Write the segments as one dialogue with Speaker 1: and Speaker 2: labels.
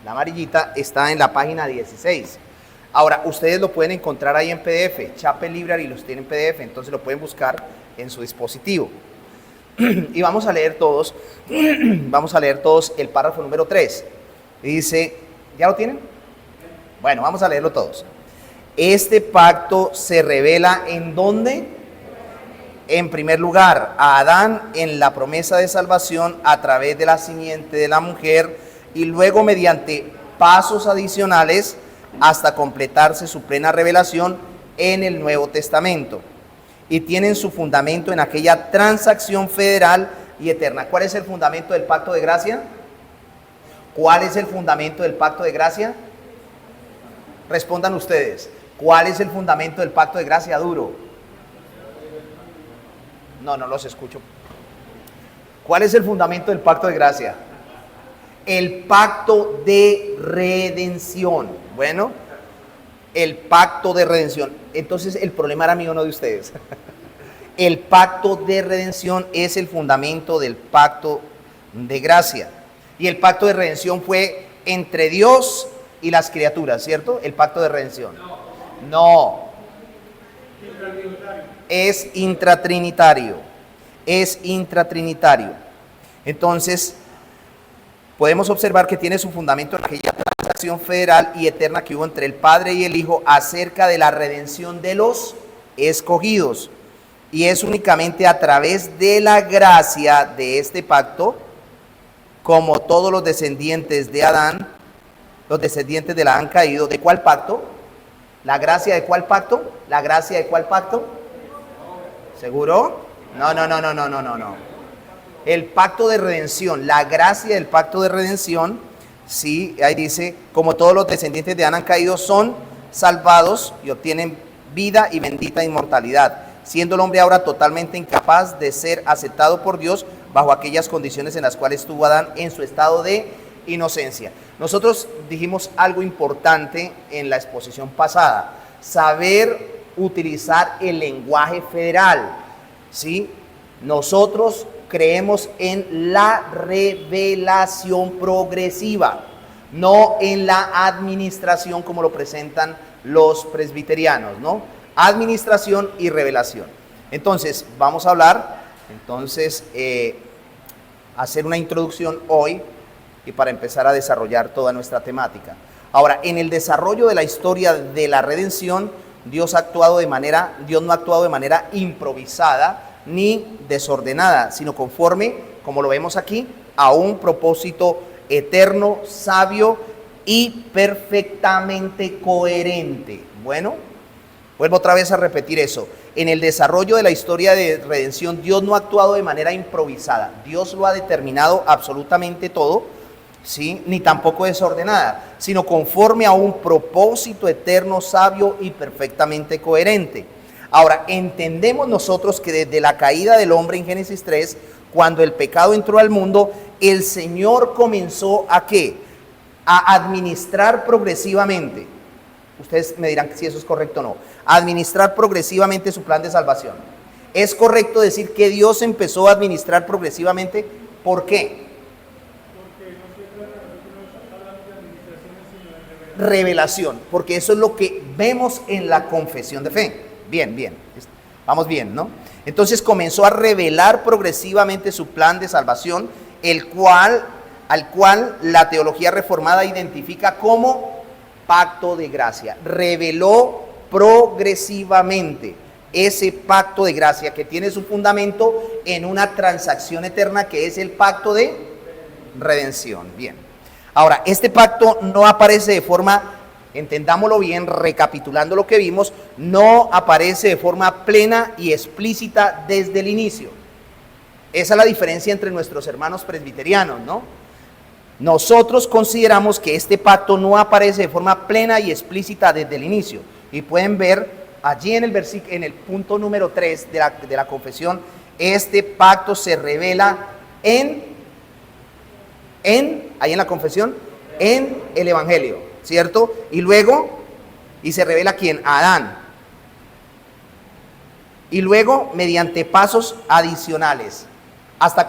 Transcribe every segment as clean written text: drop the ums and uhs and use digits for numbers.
Speaker 1: La amarillita está en la página 16. Ahora, ustedes lo pueden encontrar ahí en PDF. Chapel Library los tiene en PDF, entonces lo pueden buscar en su dispositivo. Y vamos a leer todos el párrafo número 3. Dice, ¿ya lo tienen? Bueno, vamos a leerlo todos. Este pacto se revela ¿en dónde? En primer lugar, a Adán en la promesa de salvación a través de la simiente de la mujer y luego mediante pasos adicionales hasta completarse su plena revelación en el Nuevo Testamento. Y tienen su fundamento en aquella transacción federal y eterna. ¿Cuál es el fundamento del pacto de gracia? ¿Cuál es el fundamento del pacto de gracia? Respondan ustedes. ¿Cuál es el fundamento del pacto de gracia? Duro. No los escucho. ¿Cuál es el fundamento del pacto de gracia? El pacto de redención. Bueno, el pacto de redención. Entonces el problema era mío, no de ustedes. El pacto de redención es el fundamento del pacto de gracia. Y el pacto de redención fue entre Dios y las criaturas, ¿cierto? El pacto de redención. No. Es intratrinitario. Es intratrinitario. Entonces, podemos observar que tiene su fundamento en aquella transacción federal y eterna que hubo entre el Padre y el Hijo acerca de la redención de los escogidos. Y es únicamente a través de la gracia de este pacto, como todos los descendientes de Adán, los descendientes de Adán han caído. ¿De cuál pacto? ¿La gracia de cuál pacto? ¿La gracia de cuál pacto? ¿Seguro? No. El pacto de redención, la gracia del pacto de redención, sí, ahí dice, como todos los descendientes de Adán han caído, son salvados y obtienen vida y bendita inmortalidad, siendo el hombre ahora totalmente incapaz de ser aceptado por Dios bajo aquellas condiciones en las cuales estuvo Adán en su estado de inocencia. Nosotros dijimos algo importante en la exposición pasada, saber utilizar el lenguaje federal, ¿sí? Nosotros creemos en la revelación progresiva, no en la administración como lo presentan los presbiterianos, ¿no? Administración y revelación. Entonces, vamos a hablar, hacer una introducción hoy y para empezar a desarrollar toda nuestra temática. Ahora, en el desarrollo de la historia de la redención, Dios no ha actuado de manera improvisada ni desordenada, sino conforme, como lo vemos aquí, a un propósito eterno, sabio y perfectamente coherente. Bueno, vuelvo otra vez a repetir eso. En el desarrollo de la historia de redención, Dios no ha actuado de manera improvisada. Dios lo ha determinado absolutamente todo, ¿sí? Ni tampoco desordenada, sino conforme a un propósito eterno, sabio y perfectamente coherente. Ahora, entendemos nosotros que desde la caída del hombre en Génesis 3, cuando el pecado entró al mundo, el Señor comenzó ¿a qué? A administrar progresivamente. Ustedes me dirán si eso es correcto o no. Administrar progresivamente su plan de salvación. ¿Es correcto decir que Dios empezó a administrar progresivamente? ¿Por qué? Revelación, porque eso es lo que vemos en la confesión de fe. Bien, vamos bien, ¿no? Entonces comenzó a revelar progresivamente su plan de salvación, al cual la teología reformada identifica como pacto de gracia. Reveló progresivamente ese pacto de gracia que tiene su fundamento en una transacción eterna que es el pacto de redención. Bien. Ahora, este pacto no aparece de forma, entendámoslo bien, recapitulando lo que vimos, no aparece de forma plena y explícita desde el inicio. Esa es la diferencia entre nuestros hermanos presbiterianos, ¿no? Nosotros consideramos que este pacto no aparece de forma plena y explícita desde el inicio. Y pueden ver allí en el punto número 3 de la confesión, este pacto se revela ahí en la confesión, en el Evangelio, ¿cierto? Y se revela ¿a quién? A Adán. Y luego mediante pasos adicionales, hasta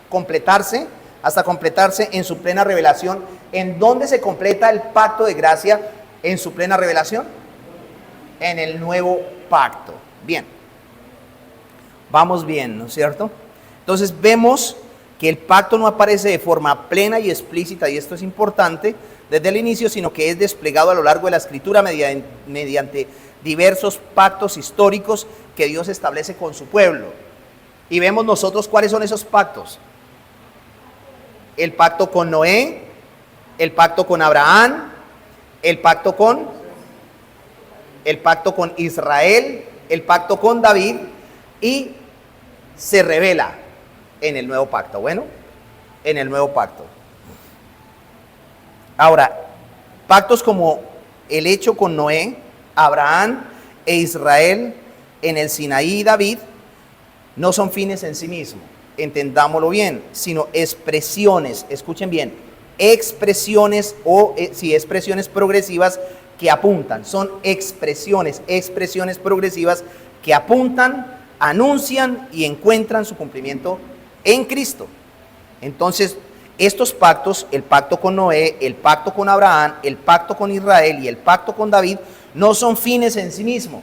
Speaker 1: completarse hasta completarse en su plena revelación. ¿En dónde se completa el pacto de gracia en su plena revelación? En el nuevo pacto. Bien, vamos bien, ¿no es cierto? Entonces vemos que el pacto no aparece de forma plena y explícita, y esto es importante, desde el inicio, sino que es desplegado a lo largo de la Escritura mediante diversos pactos históricos que Dios establece con su pueblo. Y vemos nosotros cuáles son esos pactos. El pacto con Noé, el pacto con Abraham, el pacto con Israel, el pacto con David, y se revela en el nuevo pacto. Bueno, en el nuevo pacto. Ahora, pactos como el hecho con Noé, Abraham e Israel en el Sinaí y David no son fines en sí mismos, entendámoslo bien, sino expresiones, escuchen bien, expresiones expresiones progresivas que apuntan, son expresiones progresivas que apuntan, anuncian y encuentran su cumplimiento en Cristo. Entonces, estos pactos, el pacto con Noé, el pacto con Abraham, el pacto con Israel y el pacto con David, no son fines en sí mismos,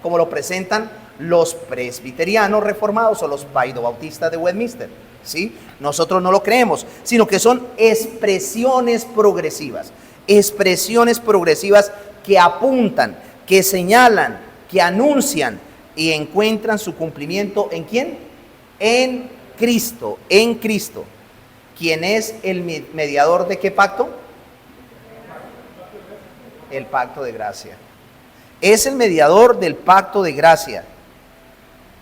Speaker 1: como lo presentan los presbiterianos reformados o los paidobautistas de Westminster, ¿sí? Nosotros no lo creemos, sino que son expresiones progresivas que apuntan, que señalan, que anuncian y encuentran su cumplimiento ¿en quién? En Cristo, en Cristo. ¿Quién es el mediador de qué pacto? El pacto de gracia. Es el mediador del pacto de gracia.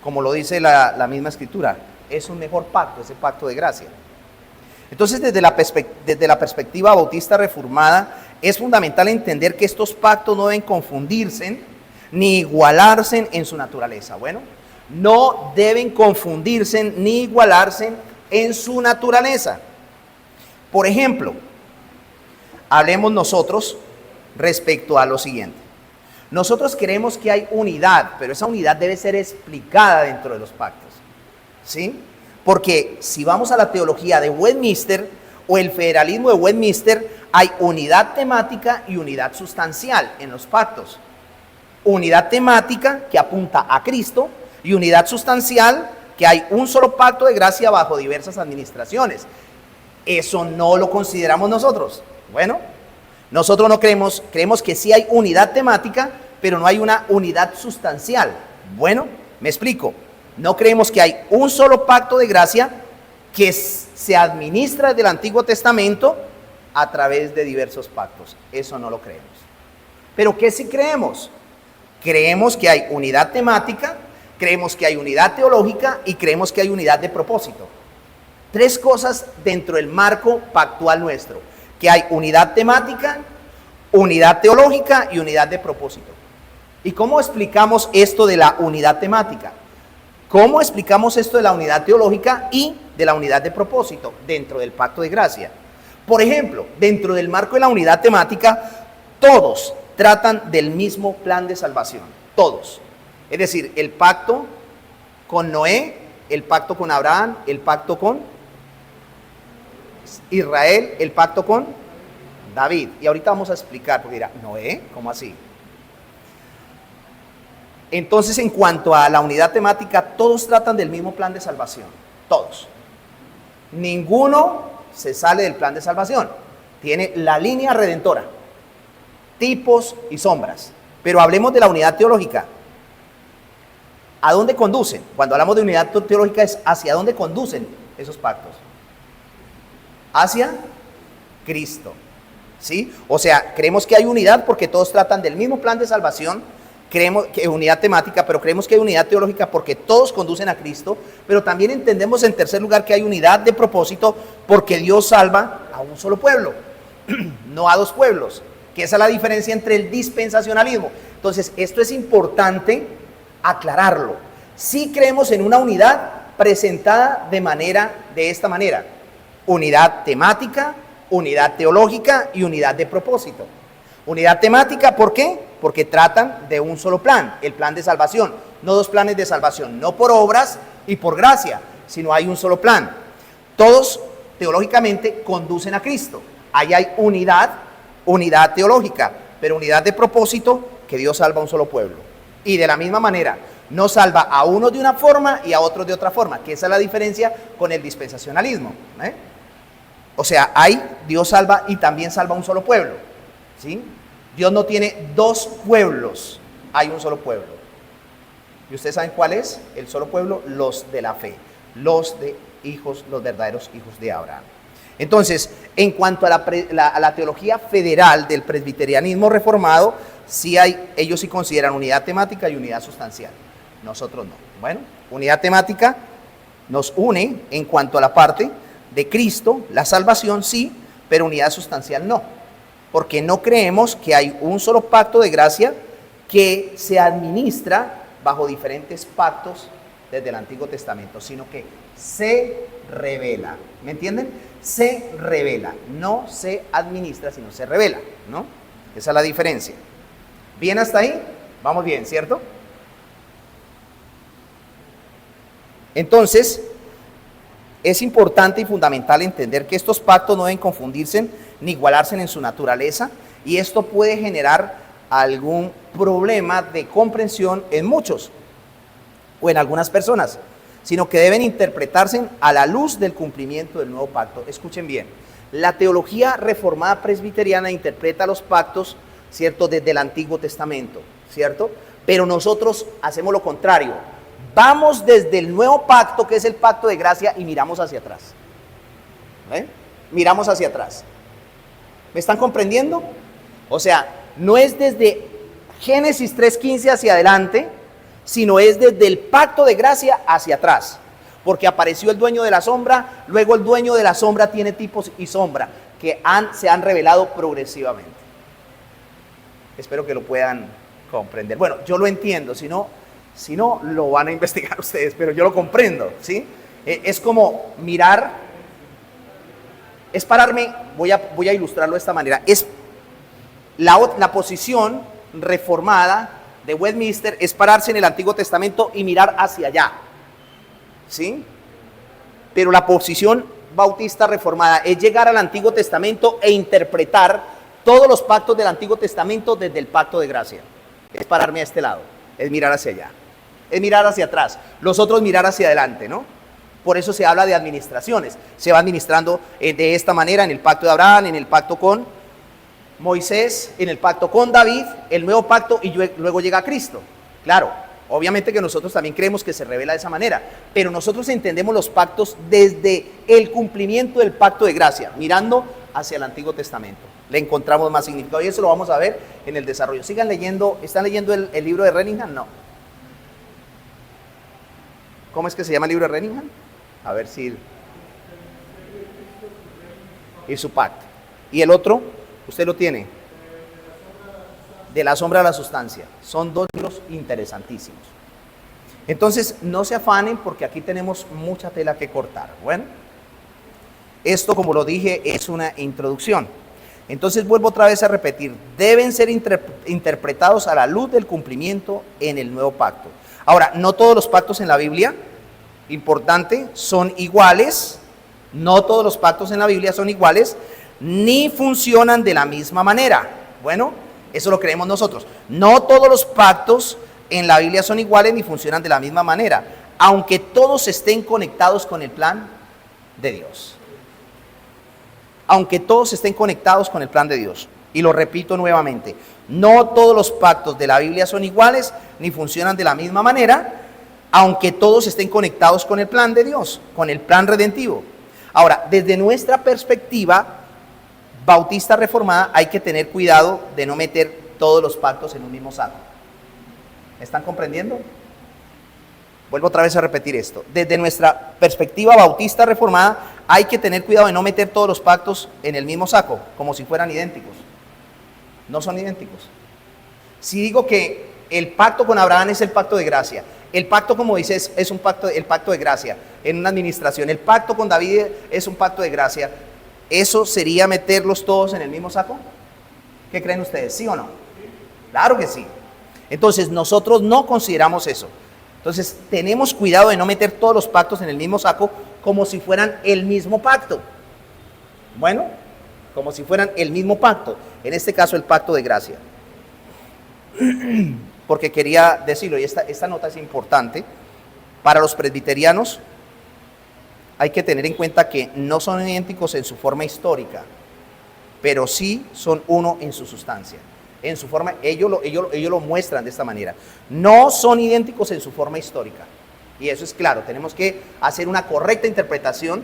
Speaker 1: Como lo dice la misma Escritura, es un mejor pacto, ese pacto de gracia. Entonces, desde la perspectiva bautista reformada, es fundamental entender que estos pactos no deben confundirse ni igualarse en su naturaleza. Bueno, no deben confundirse ni igualarse en su naturaleza. Por ejemplo, hablemos nosotros respecto a lo siguiente. Nosotros creemos que hay unidad, pero esa unidad debe ser explicada dentro de los pactos, ¿sí? Porque si vamos a la teología de Westminster o el federalismo de Westminster, hay unidad temática y unidad sustancial en los pactos. Unidad temática que apunta a Cristo y unidad sustancial que hay un solo pacto de gracia bajo diversas administraciones. Eso no lo consideramos nosotros. Bueno, nosotros no creemos que sí hay unidad temática, pero no hay una unidad sustancial. Bueno, me explico. No creemos que hay un solo pacto de gracia que se administra desde el Antiguo Testamento a través de diversos pactos. Eso no lo creemos. ¿Pero qué sí creemos? Creemos que hay unidad temática, creemos que hay unidad teológica y creemos que hay unidad de propósito. Tres cosas dentro del marco pactual nuestro: que hay unidad temática, unidad teológica y unidad de propósito. ¿Y cómo explicamos esto de la unidad temática? ¿Cómo explicamos esto de la unidad teológica y de la unidad de propósito dentro del pacto de gracia? Por ejemplo, dentro del marco de la unidad temática, todos tratan del mismo plan de salvación. Todos. Es decir, el pacto con Noé, el pacto con Abraham, el pacto con Israel, el pacto con David. Y ahorita vamos a explicar, porque dirá, ¿Noé? ¿Cómo así? Entonces, en cuanto a la unidad temática, todos tratan del mismo plan de salvación. Todos. Ninguno se sale del plan de salvación. Tiene la línea redentora, tipos y sombras. Pero hablemos de la unidad teológica. ¿A dónde conducen? Cuando hablamos de unidad teológica, es hacia dónde conducen esos pactos. Hacia Cristo, ¿sí? O sea, creemos que hay unidad porque todos tratan del mismo plan de salvación. Creemos que hay unidad temática, pero creemos que hay unidad teológica porque todos conducen a Cristo. Pero también entendemos, en tercer lugar, que hay unidad de propósito porque Dios salva a un solo pueblo, no a dos pueblos, que esa es la diferencia entre el dispensacionalismo. Entonces, esto es importante aclararlo. Sí creemos en una unidad presentada de esta manera: unidad temática, unidad teológica y unidad de propósito. Unidad temática, ¿por qué? Porque tratan de un solo plan, el plan de salvación, no dos planes de salvación, no por obras y por gracia, sino hay un solo plan. Todos teológicamente conducen a Cristo. Ahí hay unidad teológica, pero unidad de propósito, que Dios salva a un solo pueblo. Y de la misma manera, no salva a unos de una forma y a otros de otra forma, que esa es la diferencia con el dispensacionalismo. O sea, Dios salva y también salva a un solo pueblo, ¿sí? Dios no tiene dos pueblos, hay un solo pueblo. ¿Y ustedes saben cuál es? El solo pueblo, los de la fe, los verdaderos hijos de Abraham. Entonces, en cuanto a la teología federal del presbiterianismo reformado, ellos sí consideran unidad temática y unidad sustancial. Nosotros no. Bueno, unidad temática nos une en cuanto a la parte de Cristo, la salvación sí, pero unidad sustancial no. Porque no creemos que hay un solo pacto de gracia que se administra bajo diferentes pactos desde el Antiguo Testamento, sino que se revela. ¿Me entienden? Se revela, no se administra, sino se revela, ¿no? Esa es la diferencia. ¿Bien hasta ahí? Vamos bien, ¿cierto? Entonces, es importante y fundamental entender que estos pactos no deben confundirse ni igualarse en su naturaleza, y esto puede generar algún problema de comprensión en muchos o en algunas personas, sino que deben interpretarse a la luz del cumplimiento del nuevo pacto. Escuchen bien, la teología reformada presbiteriana interpreta los pactos, ¿cierto?, desde el Antiguo Testamento, ¿cierto? Pero nosotros hacemos lo contrario. Vamos desde el nuevo pacto, que es el pacto de gracia, y miramos hacia atrás. Miramos hacia atrás. ¿Me están comprendiendo? O sea, no es desde Génesis 3:15 hacia adelante, sino es desde el pacto de gracia hacia atrás. Porque apareció el dueño de la sombra, luego el dueño de la sombra tiene tipos y sombra que se han revelado progresivamente. Espero que lo puedan comprender. Bueno, yo lo entiendo, si no lo van a investigar ustedes, pero yo lo comprendo, ¿sí? Es como mirar, es pararme, voy a ilustrarlo de esta manera, es la posición reformada de Westminster, es pararse en el Antiguo Testamento y mirar hacia allá, ¿sí? Pero la posición bautista reformada es llegar al Antiguo Testamento e interpretar todos los pactos del Antiguo Testamento desde el pacto de gracia. Es pararme a este lado, es mirar hacia allá, es mirar hacia atrás, los otros mirar hacia adelante, ¿no? Por eso se habla de administraciones, se va administrando de esta manera en el pacto de Abraham, en el pacto con Moisés, en el pacto con David, el nuevo pacto, y luego llega Cristo. Claro, obviamente que nosotros también creemos que se revela de esa manera, pero nosotros entendemos los pactos desde el cumplimiento del pacto de gracia, mirando hacia el Antiguo Testamento. Le encontramos más significado y eso lo vamos a ver en el desarrollo. Sigan leyendo, ¿están leyendo el libro de Renningham? No. ¿Cómo es que se llama el libro de Renningham? A ver si... Y su pacto. ¿Y el otro? Usted lo tiene. De la sombra a la sustancia. Son dos libros interesantísimos. Entonces, no se afanen porque aquí tenemos mucha tela que cortar. Bueno, esto, como lo dije, es una introducción. Entonces, vuelvo otra vez a repetir. Deben ser interpretados a la luz del cumplimiento en el nuevo pacto. Ahora, no todos los pactos en la Biblia, importante, son iguales. No todos los pactos en la Biblia son iguales, ni funcionan de la misma manera. Bueno, eso lo creemos nosotros. No todos los pactos en la Biblia son iguales ni funcionan de la misma manera, aunque todos estén conectados con el plan de Dios. Aunque todos estén conectados con el plan de Dios. Y lo repito nuevamente, no todos los pactos de la Biblia son iguales ni funcionan de la misma manera, aunque todos estén conectados con el plan de Dios, con el plan redentivo. Ahora, desde nuestra perspectiva bautista reformada, hay que tener cuidado de no meter todos los pactos en un mismo saco. ¿Están comprendiendo? Vuelvo otra vez a repetir esto. Desde nuestra perspectiva bautista reformada, hay que tener cuidado de no meter todos los pactos en el mismo saco, como si fueran idénticos. No son idénticos. Si digo que el pacto con Abraham es el pacto de gracia, el pacto con Moisés es el pacto de gracia en una administración, el pacto con David es un pacto de gracia, ¿eso sería meterlos todos en el mismo saco? ¿Qué creen ustedes? ¿Sí o no? Claro que sí. Entonces nosotros no consideramos eso. Entonces tenemos cuidado de no meter todos los pactos en el mismo saco como si fueran el mismo pacto. Bueno, como si fueran el mismo pacto, en este caso el pacto de gracia. Porque quería decirlo, y esta nota es importante, para los presbiterianos hay que tener en cuenta que no son idénticos en su forma histórica, pero sí son uno en su sustancia. En su forma, ellos lo muestran de esta manera. No son idénticos en su forma histórica. Y eso es claro, tenemos que hacer una correcta interpretación,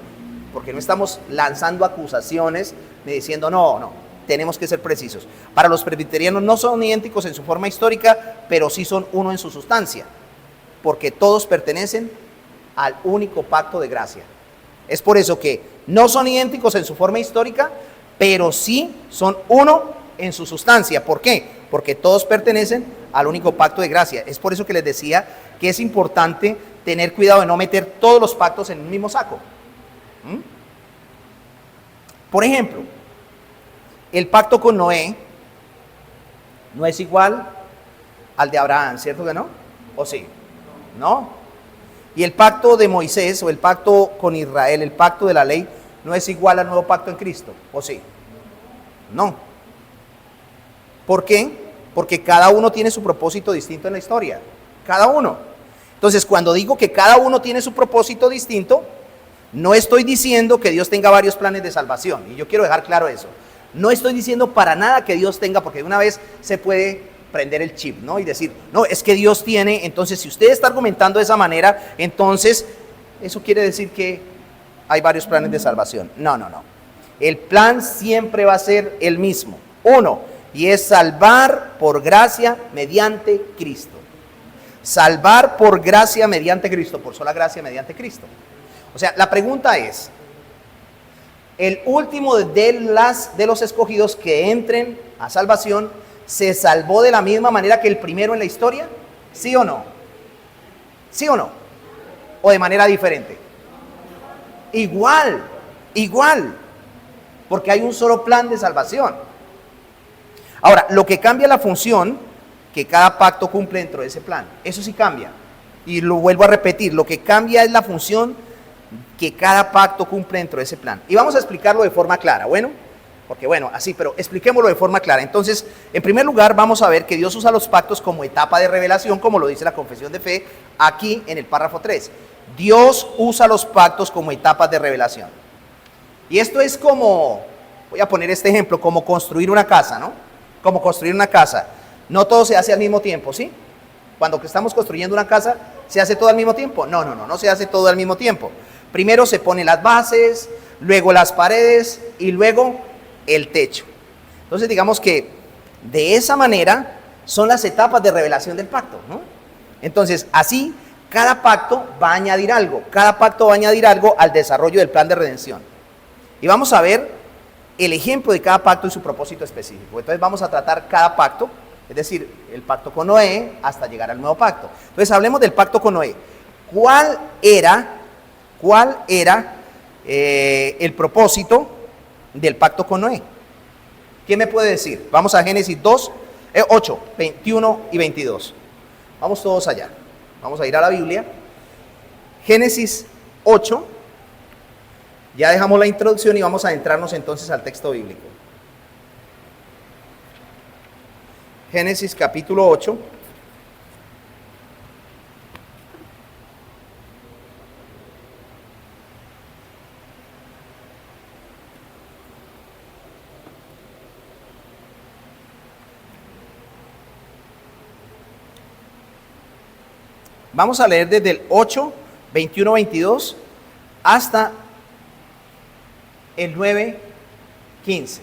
Speaker 1: porque no estamos lanzando acusaciones ni diciendo no, tenemos que ser precisos. Para los presbiterianos no son idénticos en su forma histórica, pero sí son uno en su sustancia, porque todos pertenecen al único pacto de gracia. Es por eso que no son idénticos en su forma histórica, pero sí son uno en su sustancia. ¿Por qué? Porque todos pertenecen al único pacto de gracia. Es por eso que les decía que es importante tener cuidado de no meter todos los pactos en un mismo saco. Por ejemplo, el pacto con Noé no es igual al de Abraham, ¿cierto que no? ¿O sí? ¿No? Y el pacto de Moisés o el pacto con Israel, el pacto de la ley, no es igual al nuevo pacto en Cristo, ¿o sí? No. ¿Por qué? Porque cada uno tiene su propósito distinto en la historia. Cada uno. Entonces, cuando digo que cada uno tiene su propósito distinto, no estoy diciendo que Dios tenga varios planes de salvación. Y yo quiero dejar claro eso. No estoy diciendo para nada que Dios tenga, porque de una vez se puede prender el chip, ¿no? Y decir, no, es que Dios tiene. Entonces, si usted está argumentando de esa manera, entonces eso quiere decir que hay varios planes de salvación. No. El plan siempre va a ser el mismo. Uno, y es salvar por gracia mediante Cristo. Salvar por gracia mediante Cristo, por sola gracia mediante Cristo. O sea, la pregunta es, ¿el último de los escogidos que entren a salvación se salvó de la misma manera que el primero en la historia? ¿Sí o no? ¿Sí o no? ¿O de manera diferente? Igual, porque hay un solo plan de salvación. Ahora, lo que cambia la función que cada pacto cumple dentro de ese plan, eso sí cambia. Y lo vuelvo a repetir, lo que cambia es la función que cada pacto cumple dentro de ese plan. Y vamos a explicarlo de forma clara, bueno, porque bueno, así, pero expliquémoslo de forma clara. Entonces, en primer lugar, vamos a ver que Dios usa los pactos como etapa de revelación, como lo dice la confesión de fe, aquí en el párrafo 3. Dios usa los pactos como etapas de revelación. Y esto es como, voy a poner este ejemplo, como construir una casa, ¿no? Como construir una casa. No todo se hace al mismo tiempo, ¿sí? Cuando estamos construyendo una casa, ¿se hace todo al mismo tiempo? No se hace todo al mismo tiempo. Primero se ponen las bases, luego las paredes y luego el techo. Entonces digamos que de esa manera son las etapas de revelación del pacto, ¿no? Entonces así cada pacto va a añadir algo, al desarrollo del plan de redención. Y vamos a ver el ejemplo de cada pacto y su propósito específico. Entonces vamos a tratar cada pacto, es decir, el pacto con Noé hasta llegar al nuevo pacto. Entonces hablemos del pacto con Noé. ¿Cuál era el propósito del pacto con Noé? ¿Quién me puede decir? Vamos a Génesis 8, 21 y 22. Vamos todos allá. Vamos a ir a la Biblia. Génesis 8. Ya dejamos la introducción y vamos a adentrarnos entonces al texto bíblico. Génesis capítulo 8. Vamos a leer desde el 8, 21, 22 hasta el 9, 15.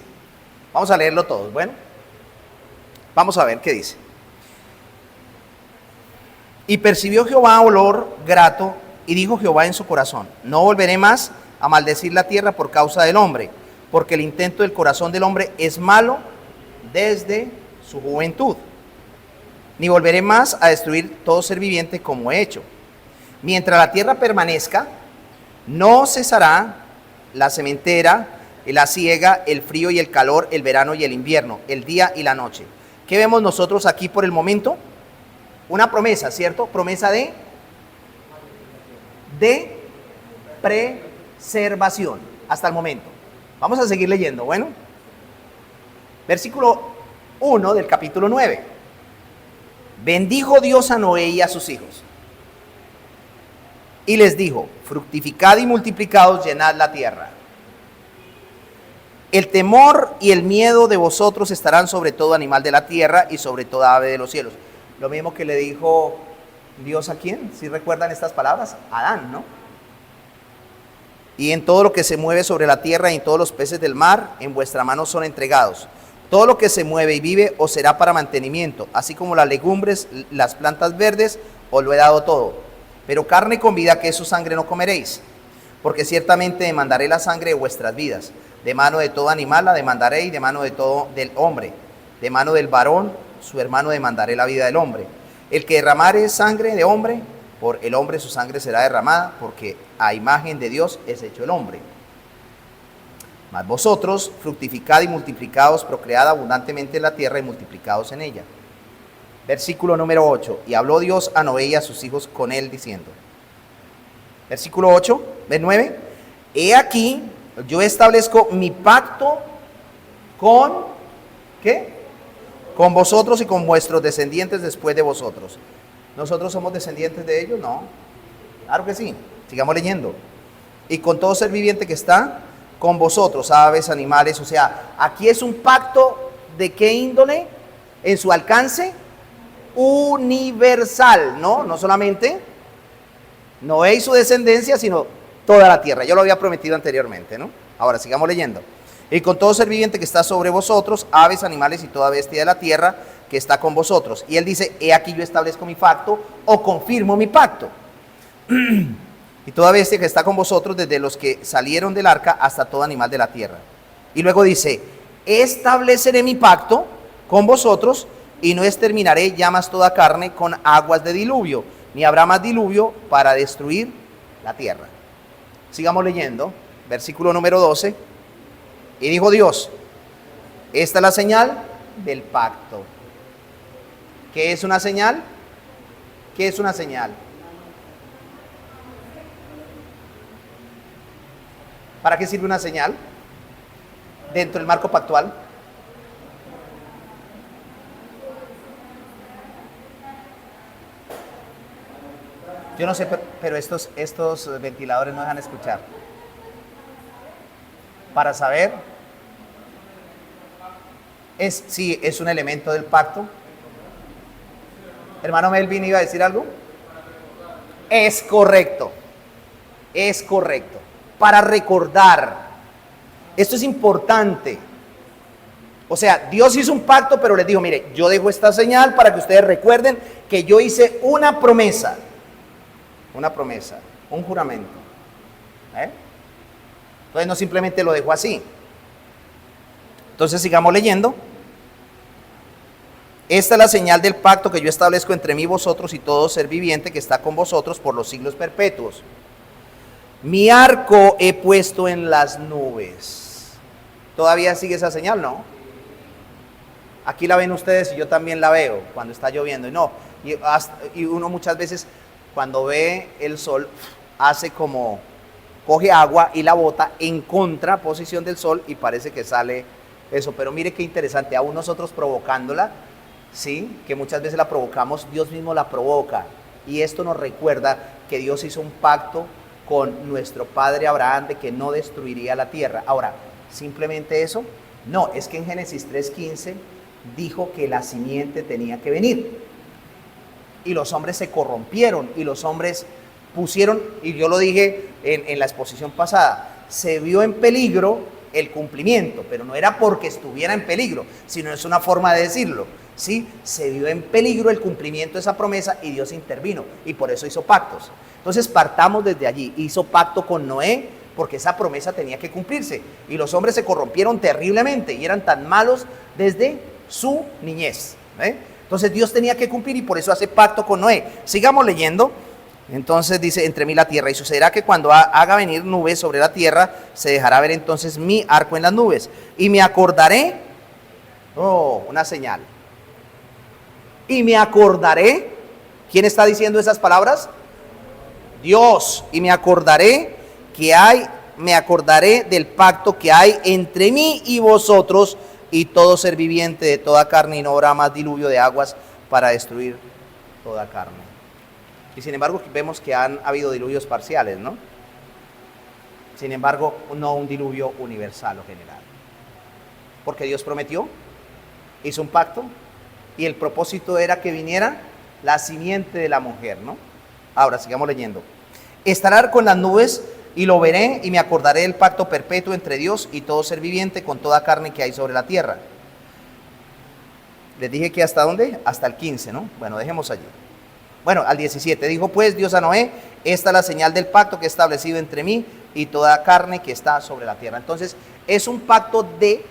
Speaker 1: Vamos a leerlo todos, bueno. Vamos a ver qué dice. Y percibió Jehová olor grato, y dijo Jehová en su corazón: no volveré más a maldecir la tierra por causa del hombre, porque el intento del corazón del hombre es malo desde su juventud. Ni volveré más a destruir todo ser viviente como he hecho. Mientras la tierra permanezca, no cesará la sementera, la siega, el frío y el calor, el verano y el invierno, el día y la noche. ¿Qué vemos nosotros aquí por el momento? Una promesa, ¿cierto? Promesa de preservación hasta el momento. Vamos a seguir leyendo, bueno. Versículo 1 del capítulo 9. Bendijo Dios a Noé y a sus hijos. Y les dijo, fructificad y multiplicaos, llenad la tierra. El temor y el miedo de vosotros estarán sobre todo animal de la tierra y sobre toda ave de los cielos. Lo mismo que le dijo Dios a quién, si recuerdan estas palabras, a Adán, ¿no? Y en todo lo que se mueve sobre la tierra y en todos los peces del mar, en vuestra mano son entregados. Todo lo que se mueve y vive os será para mantenimiento, así como las legumbres, las plantas verdes, os lo he dado todo. Pero carne con vida, que es su sangre, no comeréis, porque ciertamente demandaré la sangre de vuestras vidas. De mano de todo animal la demandaré, y de mano de todo del hombre. De mano del varón, su hermano, demandaré la vida del hombre. El que derramare sangre de hombre, por el hombre su sangre será derramada, porque a imagen de Dios es hecho el hombre. Mas vosotros fructificad y multiplicaos, procread abundantemente en la tierra y multiplicaos en ella. Versículo número 8. Y habló Dios a Noé y a sus hijos con él, diciendo. Versículo 8, del 9. He aquí, yo establezco mi pacto con, ¿qué? Con vosotros y con vuestros descendientes después de vosotros. ¿Nosotros somos descendientes de ellos? No. Claro que sí. Sigamos leyendo. Y con todo ser viviente que está con vosotros, aves, animales. O sea, aquí es un pacto de qué índole en su alcance universal, ¿no? No solamente Noé y su descendencia, sino toda la tierra. Yo lo había prometido anteriormente, ¿no? Ahora sigamos leyendo. Y con todo ser viviente que está sobre vosotros, aves, animales y toda bestia de la tierra que está con vosotros. Y él dice, he aquí yo establezco mi pacto o confirmo mi pacto. Y toda bestia que está con vosotros, desde los que salieron del arca hasta todo animal de la tierra. Y luego dice, estableceré mi pacto con vosotros y no exterminaré ya más toda carne con aguas de diluvio, ni habrá más diluvio para destruir la tierra. Sigamos leyendo, versículo número 12. Y dijo Dios, esta es la señal del pacto. ¿Qué es una señal? ¿Qué es una señal? ¿Para qué sirve una señal dentro del marco pactual? Yo no sé, pero estos ventiladores no dejan escuchar. Para saber, sí, es un elemento del pacto. Hermano Melvin, ¿iba a decir algo? Es correcto, es correcto. Para recordar, esto es importante. O sea, Dios hizo un pacto, pero les dijo, mire, yo dejo esta señal para que ustedes recuerden que yo hice una promesa, un juramento. Entonces no simplemente lo dejó así. Entonces sigamos leyendo. Esta es la señal del pacto que yo establezco entre mí y vosotros y todo ser viviente que está con vosotros por los siglos perpetuos. Mi arco he puesto en las nubes. ¿Todavía sigue esa señal? No. Aquí la ven ustedes y yo también la veo cuando está lloviendo. Y uno muchas veces cuando ve el sol hace como, coge agua y la bota en contraposición del sol y parece que sale eso. Pero mire qué interesante, aún nosotros provocándola, ¿sí? Que muchas veces la provocamos, Dios mismo la provoca. Y esto nos recuerda que Dios hizo un pacto con nuestro padre Abraham de que no destruiría la tierra. Ahora, ¿simplemente eso? No, es que en Génesis 3:15 dijo que la simiente tenía que venir. Y los hombres se corrompieron y los hombres pusieron, y yo lo dije en la exposición pasada, se vio en peligro el cumplimiento, pero no era porque estuviera en peligro, sino es una forma de decirlo, ¿sí? Se vio en peligro el cumplimiento de esa promesa y Dios intervino y por eso hizo pactos. Entonces partamos desde allí, hizo pacto con Noé porque esa promesa tenía que cumplirse y los hombres se corrompieron terriblemente y eran tan malos desde su niñez. Entonces Dios tenía que cumplir y por eso hace pacto con Noé. Sigamos leyendo. Entonces dice, entre mí la tierra, y sucederá que cuando haga venir nubes sobre la tierra, se dejará ver entonces mi arco en las nubes, y me acordaré, una señal, y me acordaré, ¿quién está diciendo esas palabras? Dios, y me acordaré que hay me acordaré del pacto que hay entre mí y vosotros y todo ser viviente de toda carne, y no habrá más diluvio de aguas para destruir toda carne. Y sin embargo vemos que han habido diluvios parciales, ¿no? Sin embargo, no un diluvio universal o general. Porque Dios prometió, hizo un pacto, y el propósito era que viniera la simiente de la mujer, ¿no? Ahora, sigamos leyendo. Estará con las nubes, y lo veré, y me acordaré del pacto perpetuo entre Dios y todo ser viviente con toda carne que hay sobre la tierra. Les dije que hasta dónde, hasta el 15, ¿no? Bueno, dejemos allí. Bueno, al 17, dijo pues Dios a Noé, esta es la señal del pacto que he establecido entre mí y toda carne que está sobre la tierra. Entonces, es un pacto de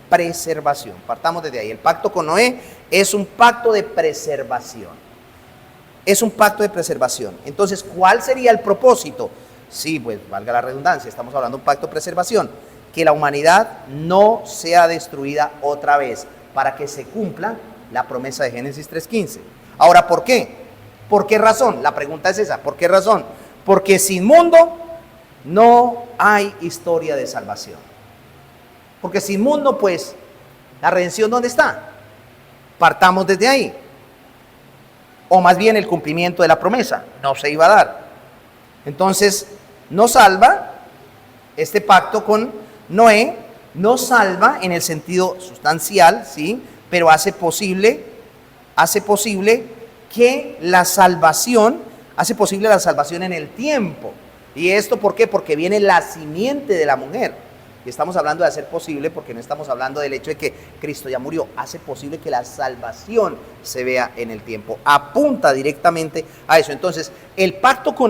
Speaker 1: preservación. Partamos desde ahí. El pacto con Noé es un pacto de preservación. Es un pacto de preservación. Entonces, ¿cuál sería el propósito? Sí, pues valga la redundancia, estamos hablando de un pacto de preservación. Que la humanidad no sea destruida otra vez, para que se cumpla la promesa de Génesis 3:15. Ahora, ¿por qué? ¿Por qué razón? La pregunta es esa, ¿por qué razón? Porque sin mundo no hay historia de salvación. Porque sin mundo, pues, ¿la redención dónde está? Partamos desde ahí. O más bien el cumplimiento de la promesa no se iba a dar. Entonces, no salva este pacto con Noé, no salva en el sentido sustancial, ¿sí? Pero hace posible que la salvación, hace posible la salvación en el tiempo. ¿Y esto por qué? Porque viene la simiente de la mujer. Y estamos hablando de hacer posible, porque no estamos hablando del hecho de que Cristo ya murió. Hace posible que la salvación se vea en el tiempo. Apunta directamente a eso. Entonces, el pacto con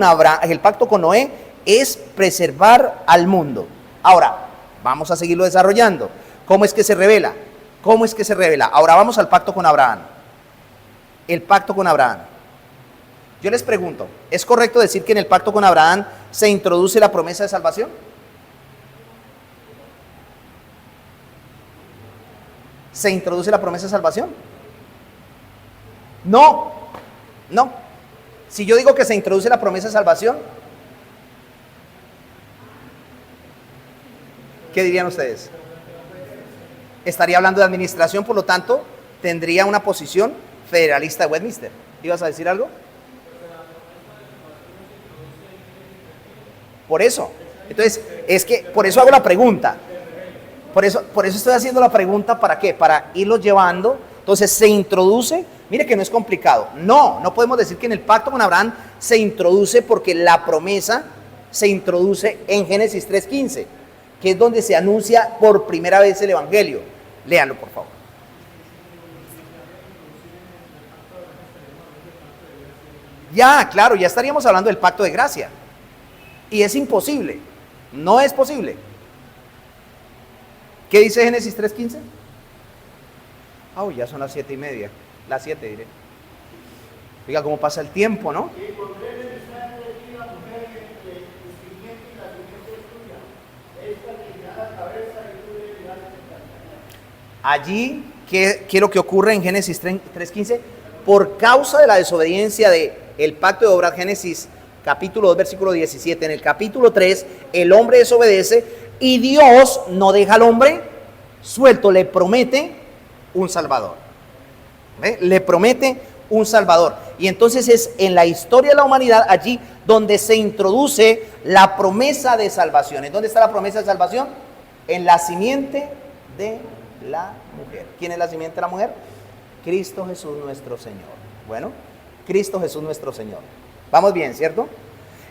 Speaker 1: Noé es preservar al mundo. Ahora, vamos a seguirlo desarrollando. ¿Cómo es que se revela? ¿Cómo es que se revela? Ahora vamos al pacto con Abraham. El pacto con Abraham. Yo les pregunto, ¿es correcto decir que en el pacto con Abraham se introduce la promesa de salvación? ¿Se introduce la promesa de salvación? No, no. Si yo digo que se introduce la promesa de salvación, ¿qué dirían ustedes? Estaría hablando de administración, por lo tanto, tendría una posición federalista de Westminster. ¿Ibas a decir algo? Por eso. Entonces, es que por eso hago la pregunta. Por eso estoy haciendo la pregunta, ¿para qué? Para irlos llevando. Entonces, se introduce, mire que no es complicado. No podemos decir que en el pacto con Abraham se introduce, porque la promesa se introduce en Génesis 3:15, que es donde se anuncia por primera vez el Evangelio. Léanlo, por favor. Ya, claro, ya estaríamos hablando del pacto de gracia. Y es imposible, no es posible. ¿Qué dice Génesis 3:15? Ya son las 7:30, las 7 diré. Diga cómo pasa el tiempo, ¿no? Allí, ¿qué es lo que ocurre en Génesis 3:15? Por causa de la desobediencia del pacto de obra, Génesis capítulo 2, versículo 17. En el capítulo 3, el hombre desobedece y Dios no deja al hombre suelto, le promete un salvador. ¿Ve? Le promete un salvador. Y entonces es en la historia de la humanidad allí donde se introduce la promesa de salvación. ¿En dónde está la promesa de salvación? En la simiente de la mujer. ¿Quién es la simiente de la mujer? Cristo Jesús nuestro Señor. Bueno, Cristo Jesús nuestro Señor. Vamos bien, ¿cierto?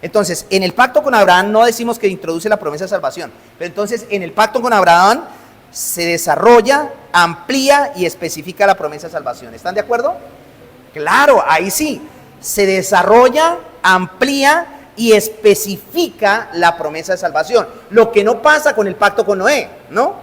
Speaker 1: Entonces, en el pacto con Abraham no decimos que introduce la promesa de salvación, pero entonces en el pacto con Abraham se desarrolla, amplía y especifica la promesa de salvación. ¿Están de acuerdo? Claro, ahí sí, se desarrolla, amplía y especifica la promesa de salvación. Lo que no pasa con el pacto con Noé, ¿no?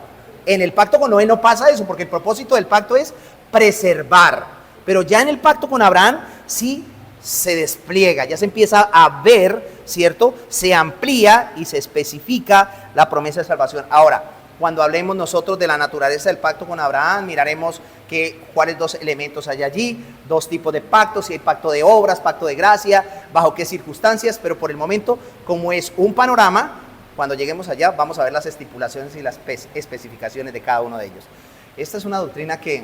Speaker 1: En el pacto con Noé no pasa eso, porque el propósito del pacto es preservar. Pero ya en el pacto con Abraham sí se despliega, ya se empieza a ver, ¿cierto? Se amplía y se especifica la promesa de salvación. Ahora, cuando hablemos nosotros de la naturaleza del pacto con Abraham, miraremos cuáles dos elementos hay allí, dos tipos de pactos, si hay pacto de obras, pacto de gracia, bajo qué circunstancias, pero por el momento, como es un panorama, Cuando lleguemos allá vamos a ver las estipulaciones y las especificaciones de cada uno de ellos. Esta es una doctrina que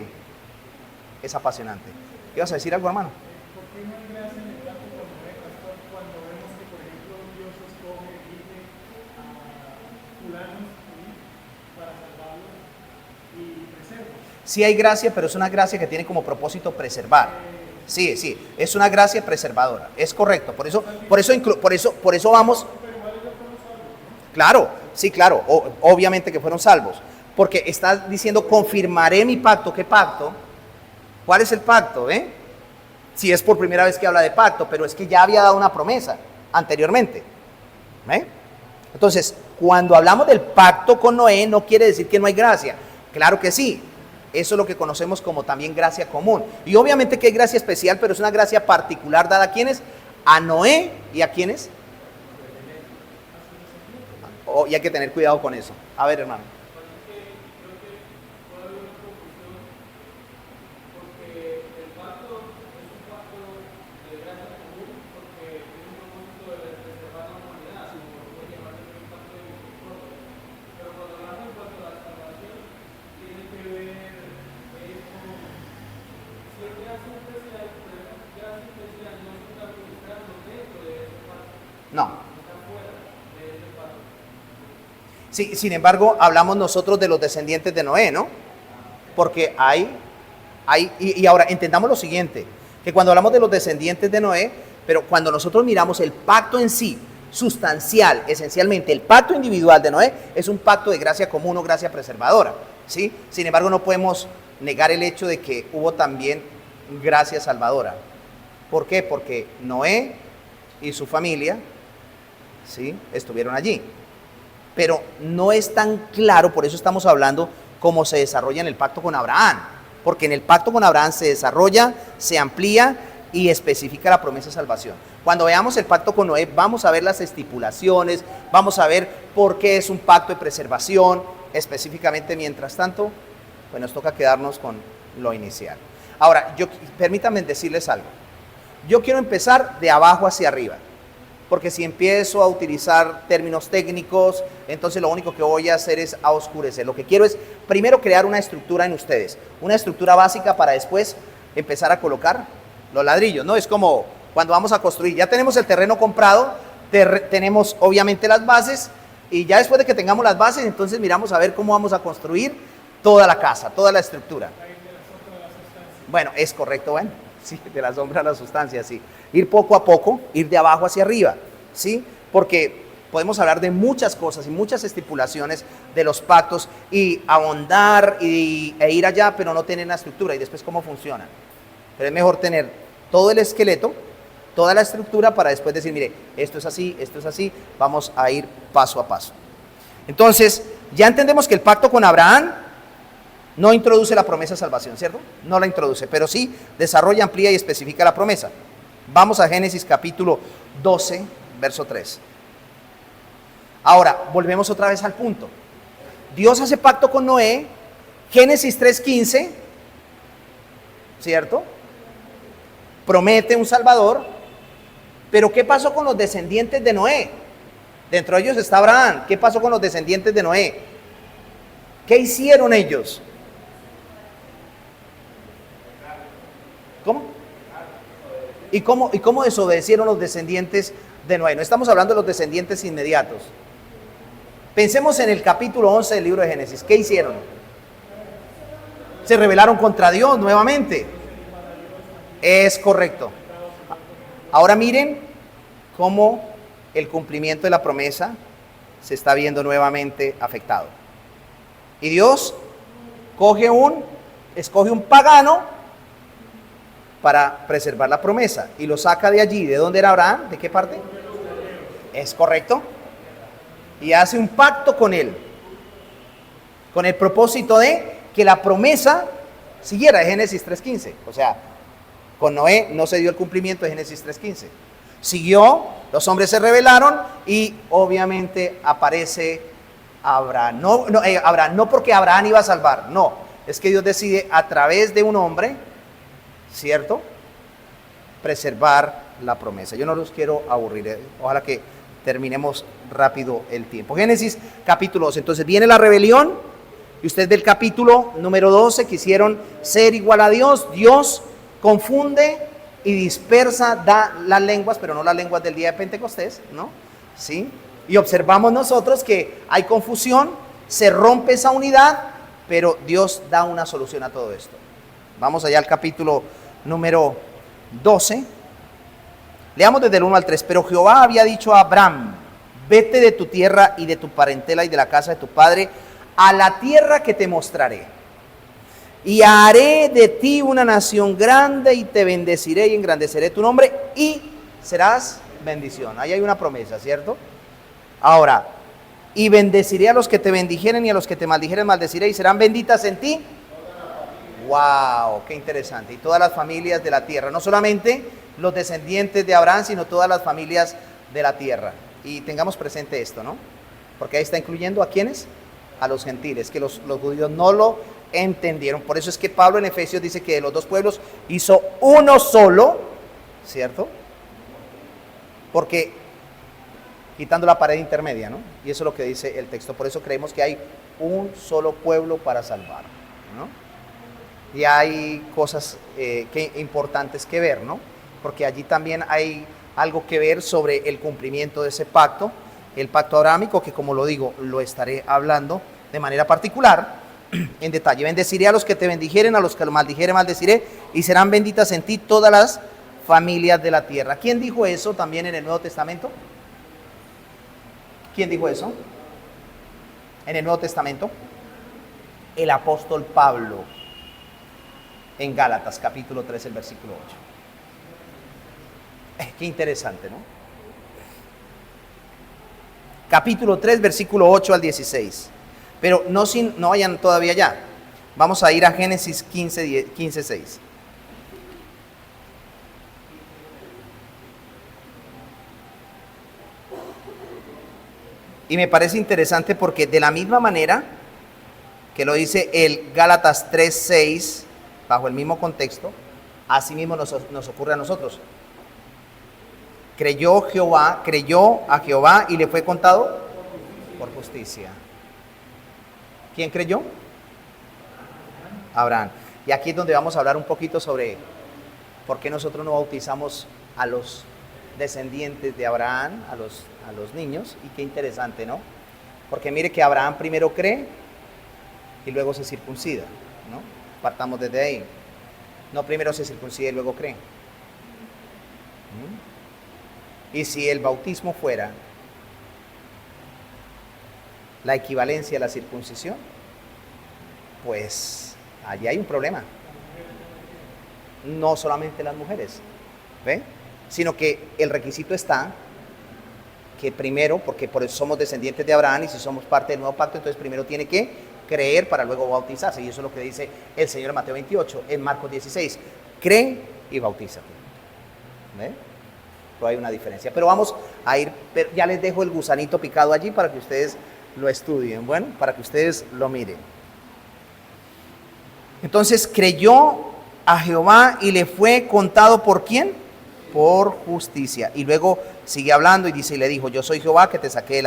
Speaker 1: es apasionante. ¿Ibas a decir algo, hermano?
Speaker 2: ¿Por qué no hay gracia en el pacto con Noé, pastor, cuando vemos que, por ejemplo, Dios escoge, elige a fulanos para salvarlos y preserva?
Speaker 1: Sí hay gracia, pero es una gracia que tiene como propósito preservar. Sí, es una gracia preservadora, es correcto. Por eso vamos. Claro, sí, claro, obviamente que fueron salvos. Porque está diciendo, confirmaré mi pacto. ¿Qué pacto? ¿Cuál es el pacto? Si es por primera vez que habla de pacto, pero es que ya había dado una promesa anteriormente. Entonces, cuando hablamos del pacto con Noé, no quiere decir que no hay gracia. Claro que sí. Eso es lo que conocemos como también gracia común. Y obviamente que hay gracia especial, pero es una gracia particular dada a quienes, a Noé y a quienes. Y hay que tener cuidado con eso. A ver, hermano. No. Sí, sin embargo, hablamos nosotros de los descendientes de Noé, ¿no? Porque y ahora entendamos lo siguiente, que cuando hablamos de los descendientes de Noé, pero cuando nosotros miramos el pacto en sí, sustancial, esencialmente, el pacto individual de Noé es un pacto de gracia común o gracia preservadora, ¿sí? Sin embargo, no podemos negar el hecho de que hubo también gracia salvadora. ¿Por qué? Porque Noé y su familia, ¿sí?, estuvieron allí. Pero no es tan claro, por eso estamos hablando cómo se desarrolla en el pacto con Abraham. Porque en el pacto con Abraham se desarrolla, se amplía y especifica la promesa de salvación. Cuando veamos el pacto con Noé, vamos a ver las estipulaciones, vamos a ver por qué es un pacto de preservación, específicamente. Mientras tanto, pues nos toca quedarnos con lo inicial. Ahora, permítanme decirles algo. Yo quiero empezar de abajo hacia arriba, porque si empiezo a utilizar términos técnicos, entonces lo único que voy a hacer es a oscurecer. Lo que quiero es primero crear una estructura en ustedes, una estructura básica para después empezar a colocar los ladrillos, ¿no? Es como cuando vamos a construir, ya tenemos el terreno comprado, tenemos obviamente las bases, y ya después de que tengamos las bases, entonces miramos a ver cómo vamos a construir toda la casa, toda la estructura. Bueno, es correcto, bueno. Sí, de la sombra a la sustancia, sí. Ir poco a poco, ir de abajo hacia arriba, ¿sí? Porque podemos hablar de muchas cosas y muchas estipulaciones de los pactos y ahondar e ir allá, pero no tener la estructura y después cómo funciona. Pero es mejor tener todo el esqueleto, toda la estructura para después decir, mire, esto es así, vamos a ir paso a paso. Entonces, ya entendemos que el pacto con Abraham no introduce la promesa de salvación, ¿cierto? No la introduce, pero sí desarrolla, amplía y especifica la promesa. Vamos a Génesis capítulo 12, verso 3. Ahora, volvemos otra vez al punto. Dios hace pacto con Noé, Génesis 3:15, ¿cierto? Promete un Salvador, pero ¿qué pasó con los descendientes de Noé? Dentro de ellos está Abraham. ¿Qué pasó con los descendientes de Noé? ¿Qué hicieron ellos? ¿Cómo? ¿Y cómo desobedecieron los descendientes de Noé? No estamos hablando de los descendientes inmediatos. Pensemos en el capítulo 11 del libro de Génesis. ¿Qué hicieron? Se rebelaron contra Dios nuevamente. Es correcto. Ahora miren cómo el cumplimiento de la promesa se está viendo nuevamente afectado. Y Dios escoge un pagano para preservar la promesa y lo saca de allí. ¿De dónde era Abraham? ¿De qué parte? Es correcto. Y hace un pacto con él, con el propósito de que la promesa siguiera, de Génesis 3:15. O sea, con Noé no se dio el cumplimiento de Génesis 3:15. Siguió, los hombres se rebelaron y obviamente aparece Abraham. No porque Abraham iba a salvar, no. Es que Dios decide a través de un hombre, ¿cierto?, preservar la promesa. Yo no los quiero aburrir, ojalá que terminemos rápido el tiempo. Génesis capítulo 12. Entonces viene la rebelión y usted ve el capítulo número 12, quisieron ser igual a Dios. Dios confunde y dispersa, da las lenguas, pero no las lenguas del día de Pentecostés, ¿no? ¿Sí? Y observamos nosotros que hay confusión, se rompe esa unidad, pero Dios da una solución a todo esto. Vamos allá al capítulo número 12. Leamos desde el 1 al 3. Pero Jehová había dicho a Abraham: vete de tu tierra y de tu parentela y de la casa de tu padre a la tierra que te mostraré. Y haré de ti una nación grande y te bendeciré y engrandeceré tu nombre y serás bendición. Ahí hay una promesa, ¿cierto? Ahora, y bendeciré a los que te bendijeren y a los que te maldijeren maldeciré y serán benditas en ti. ¡Wow! ¡Qué interesante! Y todas las familias de la tierra, no solamente los descendientes de Abraham, sino todas las familias de la tierra. Y tengamos presente esto, ¿no? Porque ahí está incluyendo a ¿quiénes? A los gentiles, que los judíos no lo entendieron. Por eso es que Pablo en Efesios dice que de los dos pueblos hizo uno solo, ¿cierto? Porque quitando la pared intermedia, ¿no? Y eso es lo que dice el texto. Por eso creemos que hay un solo pueblo para salvar, ¿no? Y hay cosas importantes que ver, ¿no? Porque allí también hay algo que ver sobre el cumplimiento de ese pacto, el pacto abrahámico, que como lo digo, lo estaré hablando de manera particular, en detalle. Bendeciré a los que te bendijeren, a los que lo maldijeren maldeciré, y serán benditas en ti todas las familias de la tierra. ¿Quién dijo eso también en el Nuevo Testamento? ¿Quién dijo eso? En el Nuevo Testamento, el apóstol Pablo, en Gálatas capítulo 3, el versículo 8. Qué interesante, ¿no? Capítulo 3, versículo 8 al 16. Pero no vayan todavía ya. Vamos a ir a Génesis 15, 6. Y me parece interesante porque de la misma manera que lo dice el Gálatas 3, 6, bajo el mismo contexto, así mismo nos ocurre a nosotros. Creyó a Jehová y le fue contado por justicia. ¿Quién creyó? Abraham. Y aquí es donde vamos a hablar un poquito sobre por qué nosotros no bautizamos a los descendientes de Abraham, a los niños. Y qué interesante, ¿no? Porque mire que Abraham primero cree y luego se circuncida, ¿no? Partamos desde ahí. No primero se circuncida y luego cree. Y si el bautismo fuera la equivalencia a la circuncisión, pues allí hay un problema. No solamente las mujeres, ¿ve? Sino que el requisito está que primero, porque por eso somos descendientes de Abraham y si somos parte del nuevo pacto, entonces primero tiene que creer para luego bautizarse. Y eso es lo que dice el Señor en Mateo 28, en Marcos 16. Cree y bautízate. ¿Ve? Pero hay una diferencia. Pero vamos a ir, ya les dejo el gusanito picado allí para que ustedes lo estudien, bueno, para que ustedes lo miren. Entonces creyó a Jehová y le fue contado ¿por quién? Por justicia. Y luego sigue hablando y dice, y le dijo, yo soy Jehová que te saqué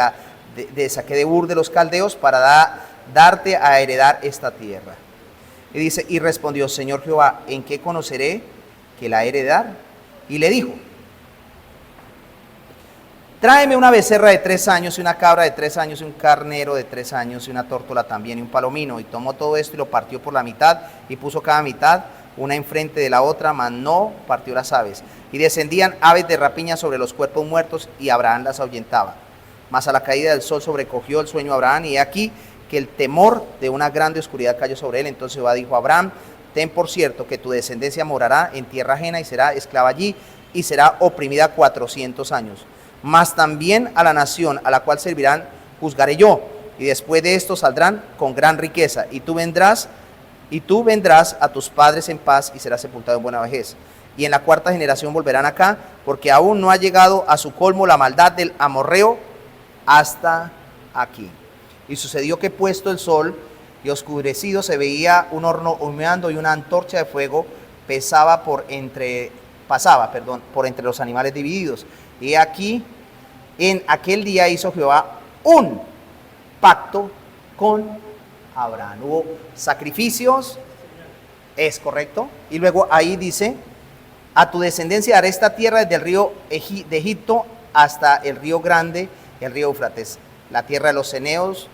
Speaker 1: de Ur de los Caldeos para darte a heredar esta tierra. Y dice, y respondió, Señor Jehová, ¿en qué conoceré que la heredar? Y le dijo, tráeme una becerra de 3 años y una cabra de 3 años y un carnero de 3 años y una tórtola también y un palomino. Y tomó todo esto y lo partió por la mitad y puso cada mitad una enfrente de la otra, mas no partió las aves. Y descendían aves de rapiña sobre los cuerpos muertos y Abraham las ahuyentaba. Mas a la caída del sol sobrecogió el sueño a Abraham y he aquí que el temor de una grande oscuridad cayó sobre él. Entonces Jehová dijo a Abraham, ten por cierto que tu descendencia morará en tierra ajena y será esclava allí y será oprimida 400 años. Mas también a la nación a la cual servirán juzgaré yo, y después de esto saldrán con gran riqueza, y tú vendrás a tus padres en paz y serás sepultado en buena vejez. Y en la 4ª generación volverán acá, porque aún no ha llegado a su colmo la maldad del amorreo hasta aquí. Y sucedió que puesto el sol y oscurecido se veía un horno humeando y una antorcha de fuego pasaba por entre los animales divididos. Y aquí En aquel día hizo Jehová un pacto con Abraham. Hubo sacrificios, es correcto. Y luego ahí dice, a tu descendencia daré esta tierra desde el río de Egipto hasta el río grande, el río Éufrates, la tierra de los ceneos,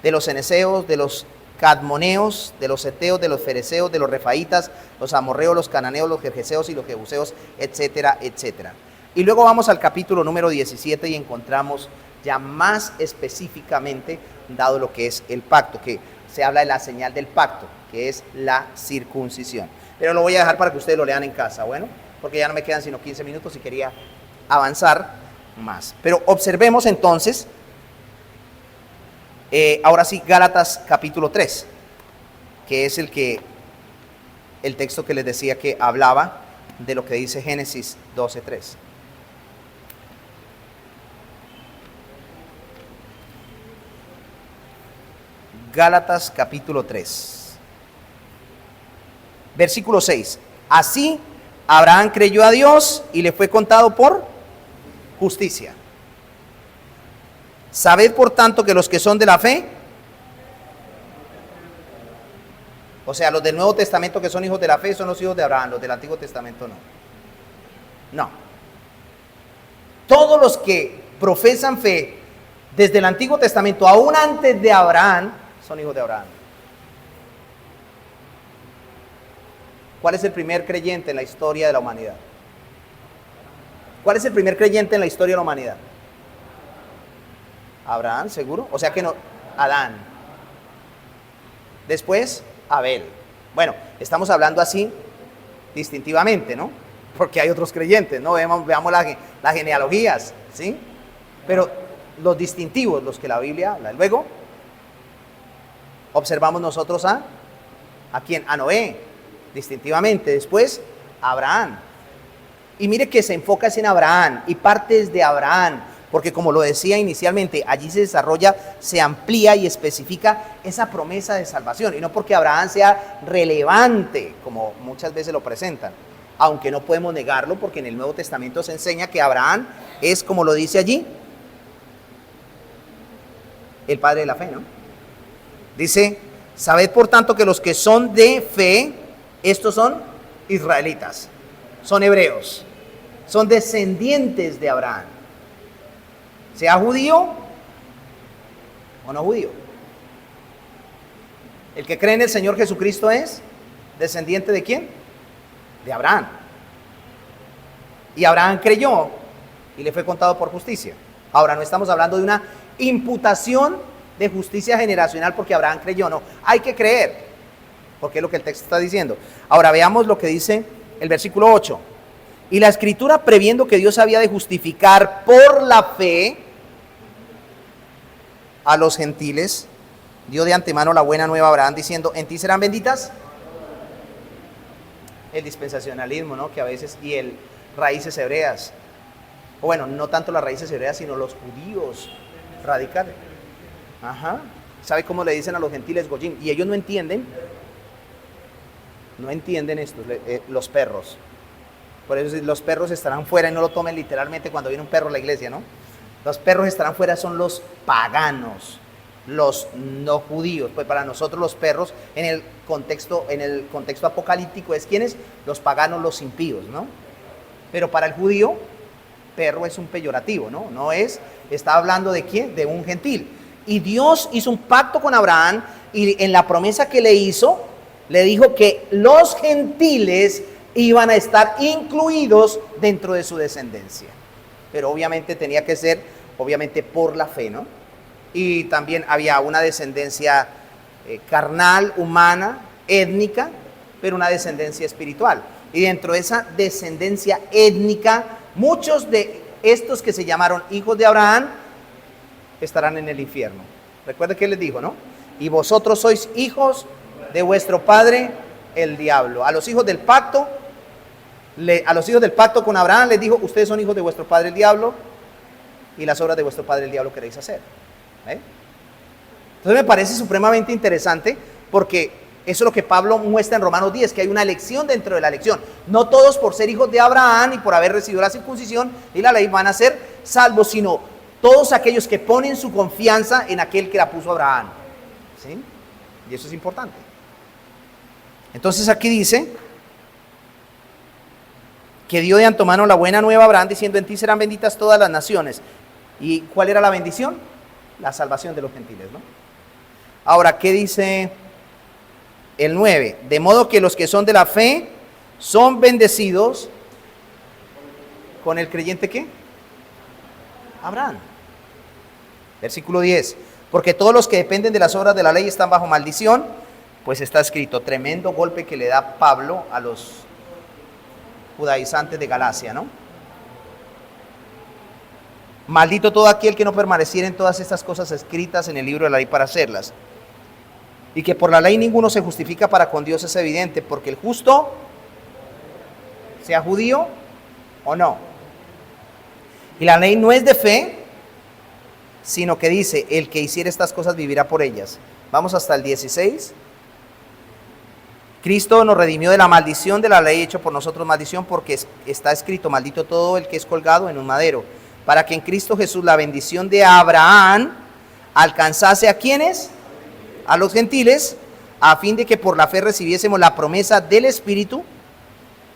Speaker 1: de los ceneseos, de los cadmoneos, de los heteos, de los fereceos, de los refaitas, los amorreos, los cananeos, los jerjeseos y los jebuseos, etcétera, etcétera. Y luego vamos al capítulo número 17 y encontramos ya más específicamente dado lo que es el pacto, que se habla de la señal del pacto, que es la circuncisión. Pero lo voy a dejar para que ustedes lo lean en casa, bueno, porque ya no me quedan sino 15 minutos y quería avanzar más. Pero observemos entonces, ahora sí, Gálatas capítulo 3, que es el texto que les decía que hablaba de lo que dice Génesis 12:3. Gálatas capítulo 3, versículo 6. Así Abraham creyó a Dios y le fue contado por justicia. Sabed por tanto que los que son de la fe, o sea, los del Nuevo Testamento que son hijos de la fe son los hijos de Abraham, los del Antiguo Testamento no. No. Todos los que profesan fe desde el Antiguo Testamento, aún antes de Abraham, son hijos de Abraham. ¿Cuál es el primer creyente en la historia de la humanidad? ¿Cuál es el primer creyente en la historia de la humanidad? Abraham, seguro. O sea que no, Adán. Después, Abel. Bueno, estamos hablando así distintivamente, ¿no? Porque hay otros creyentes, ¿no? Veamos las genealogías, ¿sí? Pero los distintivos, los que la Biblia habla. Luego, observamos nosotros ¿a quién? A Noé, distintivamente. Después, Abraham. Y mire que se enfoca en Abraham y partes de Abraham, porque como lo decía inicialmente, allí se desarrolla, se amplía y especifica esa promesa de salvación. Y no porque Abraham sea relevante, como muchas veces lo presentan, aunque no podemos negarlo, porque en el Nuevo Testamento se enseña que Abraham es, como lo dice allí, el padre de la fe, ¿no? Dice, sabed por tanto que los que son de fe, estos son israelitas, son hebreos, son descendientes de Abraham, sea judío o no judío. El que cree en el Señor Jesucristo es descendiente ¿de quién? De Abraham. Y Abraham creyó y le fue contado por justicia. Ahora no estamos hablando de una imputación de justicia generacional porque Abraham creyó, no, hay que creer, porque es lo que el texto está diciendo. Ahora veamos lo que dice el versículo 8. Y la escritura, previendo que Dios había de justificar por la fe a los gentiles, dio de antemano la buena nueva a Abraham diciendo, en ti serán benditas. El dispensacionalismo, ¿no? Que a veces, y el raíces hebreas, o bueno, no tanto las raíces hebreas, sino los judíos radicales. Ajá. ¿Sabe cómo le dicen a los gentiles Goyim? Y ellos no entienden esto, los perros. Por eso los perros estarán fuera, y no lo tomen literalmente cuando viene un perro a la iglesia, ¿no? Los perros estarán fuera, son los paganos, los no judíos. Pues para nosotros los perros en el contexto apocalíptico es ¿quiénes? Los paganos, los impíos, ¿no? Pero para el judío, perro es un peyorativo, ¿no? No es, está hablando de quién, de un gentil. Y Dios hizo un pacto con Abraham y en la promesa que le hizo, le dijo que los gentiles iban a estar incluidos dentro de su descendencia. Pero obviamente tenía que ser, obviamente por la fe, ¿no? Y también había una descendencia carnal, humana, étnica, pero una descendencia espiritual. Y dentro de esa descendencia étnica, muchos de estos que se llamaron hijos de Abraham estarán en el infierno. Recuerda que les dijo, ¿no? Y vosotros sois hijos de vuestro padre el diablo. A los hijos del pacto con Abraham les dijo, ustedes son hijos de vuestro padre el diablo y las obras de vuestro padre el diablo queréis hacer. Entonces me parece supremamente interesante porque eso es lo que Pablo muestra en Romanos 10, que hay una elección dentro de la elección. No todos por ser hijos de Abraham y por haber recibido la circuncisión y la ley van a ser salvos, sino todos aquellos que ponen su confianza en aquel que la puso Abraham. ¿Sí? Y eso es importante. Entonces aquí dice que dio de antemano la buena nueva a Abraham, diciendo: en ti serán benditas todas las naciones. ¿Y cuál era la bendición? La salvación de los gentiles, ¿no? Ahora, ¿qué dice el 9? De modo que los que son de la fe son bendecidos con el creyente, ¿qué? Abraham. Versículo 10. Porque todos los que dependen de las obras de la ley están bajo maldición, pues está escrito. Tremendo golpe que le da Pablo a los judaizantes de Galacia, ¿no? Maldito todo aquel que no permaneciera en todas estas cosas escritas en el libro de la ley para hacerlas. Y que por la ley ninguno se justifica para con Dios es evidente, porque el justo, sea judío o no. Y la ley no es de fe, sino que dice: el que hiciera estas cosas vivirá por ellas. Vamos hasta el 16. Cristo nos redimió de la maldición de la ley, hecho por nosotros maldición, porque está escrito: maldito todo el que es colgado en un madero, para que en Cristo Jesús la bendición de Abraham alcanzase ¿a quiénes? A los gentiles, a fin de que por la fe recibiésemos la promesa del Espíritu.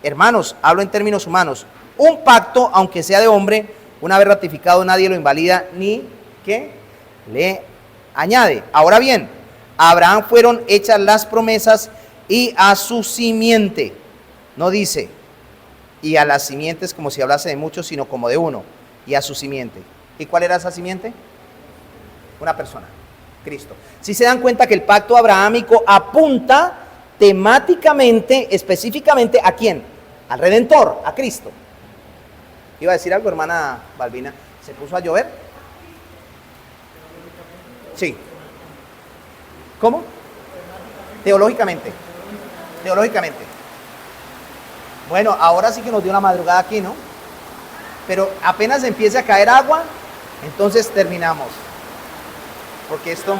Speaker 1: Hermanos, hablo en términos humanos. Un pacto, aunque sea de hombre, una vez ratificado, nadie lo invalida ni ¿qué? Le añade. Ahora bien, a Abraham fueron hechas las promesas y a su simiente. No dice y a las simientes como si hablase de muchos, sino como de uno. Y a su simiente. ¿Y cuál era esa simiente? Una persona, Cristo. Si se dan cuenta que el pacto abrahámico apunta temáticamente, específicamente, ¿a quién? Al Redentor, a Cristo. ¿Iba a decir algo, hermana Balbina? ¿Se puso a llover? Sí. ¿Cómo? Teológicamente. Teológicamente. Bueno, ahora sí que nos dio una madrugada aquí, ¿no? Pero apenas empiece a caer agua, entonces terminamos. Porque esto...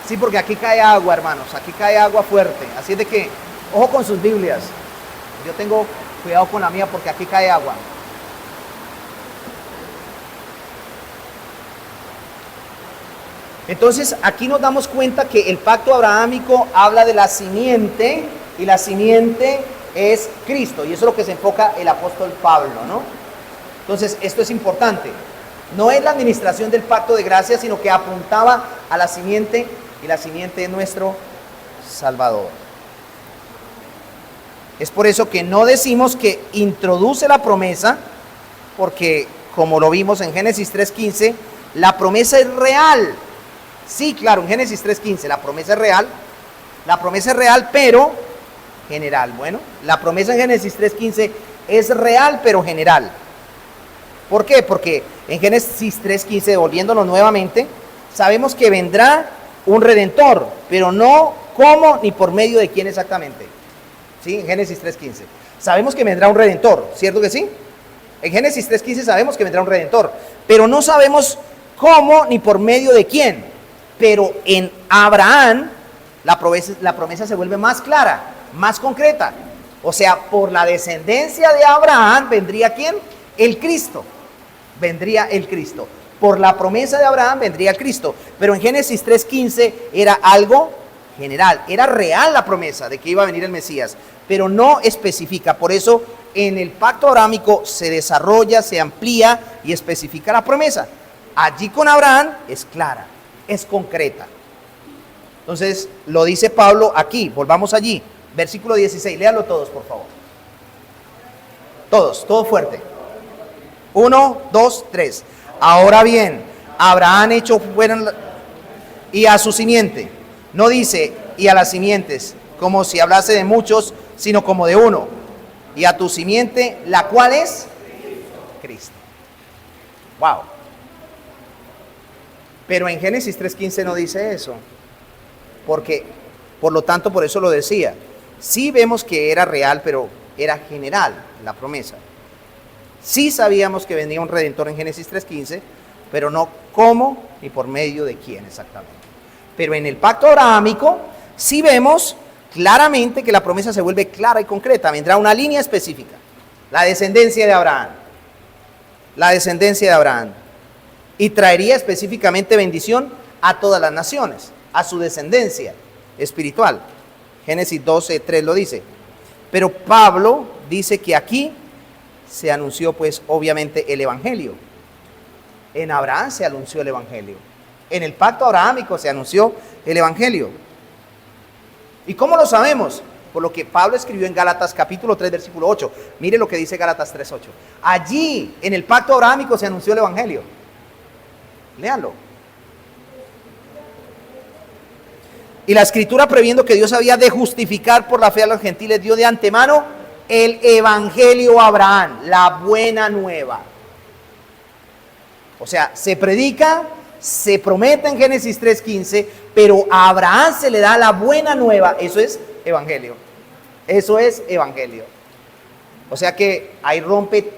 Speaker 1: Sí, porque aquí cae agua, hermanos. Aquí cae agua fuerte. Así es de que, ojo con sus Biblias. Yo tengo cuidado con la mía porque aquí cae agua. Entonces, aquí nos damos cuenta que el pacto abrahámico habla de la simiente, y la simiente es Cristo. Y eso es lo que se enfoca el apóstol Pablo, ¿no? Entonces, esto es importante. No es la administración del pacto de gracia, sino que apuntaba a la simiente, y la simiente es nuestro Salvador. Es por eso que no decimos que introduce la promesa, porque como lo vimos en Génesis 3:15, la promesa es real. Sí, claro, en Génesis 3:15 la promesa es real, pero general. Bueno, la promesa en Génesis 3:15 es real, pero general. ¿Por qué? Porque en Génesis 3:15, volviéndonos nuevamente, sabemos que vendrá un Redentor, pero no cómo ni por medio de quién exactamente. ¿Sí? En Génesis 3:15. Sabemos que vendrá un Redentor, ¿cierto que sí? En Génesis 3:15 sabemos que vendrá un Redentor, pero no sabemos cómo ni por medio de quién. Pero en Abraham la promesa se vuelve más clara, más concreta. O sea, por la descendencia de Abraham vendría ¿quién? El Cristo. Vendría el Cristo. Por la promesa de Abraham vendría el Cristo. Pero en Génesis 3:15 era algo general. Era real la promesa de que iba a venir el Mesías, pero no especifica. Por eso en el pacto abrahámico se desarrolla, se amplía y especifica la promesa. Allí con Abraham es clara, es concreta. Entonces lo dice Pablo aquí. Volvamos allí. Versículo 16. Léalo todos, por favor. Todos, todo fuerte. 1, 2, 3. Ahora bien, Abraham hecho fueron y a su simiente. No dice y a las simientes, como si hablase de muchos, sino como de uno. Y a tu simiente, la cual es Cristo. Wow. Pero en Génesis 3:15 no dice eso. Porque, por lo tanto, por eso lo decía. Sí vemos que era real, pero era general la promesa. Sí sabíamos que vendría un Redentor en Génesis 3:15, pero no cómo ni por medio de quién exactamente. Pero en el pacto abrahámico sí vemos claramente que la promesa se vuelve clara y concreta. Vendrá una línea específica. La descendencia de Abraham. La descendencia de Abraham. y traería específicamente bendición a todas las naciones, a su descendencia espiritual. Génesis 12:3 lo dice. Pero Pablo dice que aquí se anunció pues obviamente el evangelio. En Abraham se anunció el evangelio. En el pacto abrahámico se anunció el evangelio. ¿Y cómo lo sabemos? Por lo que Pablo escribió en Gálatas capítulo 3 versículo 8. Mire lo que dice Gálatas 3:8. Allí en el pacto abrahámico se anunció el evangelio. Léanlo. Y la escritura, previendo que Dios había de justificar por la fe a los gentiles, dio de antemano el evangelio a Abraham, la buena nueva. O sea, se predica, se promete en Génesis 3:15, pero a Abraham se le da la buena nueva. Eso es evangelio. Eso es evangelio. O sea que ahí rompe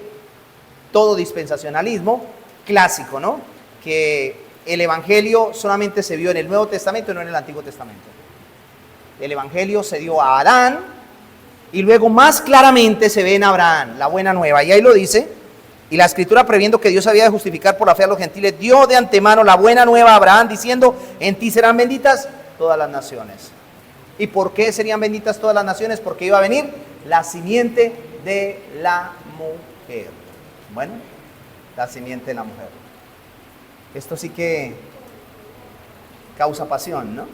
Speaker 1: todo dispensacionalismo clásico, ¿no? Que el evangelio solamente se vio en el Nuevo Testamento y no en el Antiguo Testamento. El evangelio se dio a Adán y luego más claramente se ve en Abraham, la buena nueva. Y ahí lo dice, y la escritura, previendo que Dios había de justificar por la fe a los gentiles, dio de antemano la buena nueva a Abraham, diciendo: en ti serán benditas todas las naciones. ¿Y por qué serían benditas todas las naciones? Porque iba a venir la simiente de la mujer. Bueno, la simiente de la mujer. Esto sí que causa pasión, ¿no?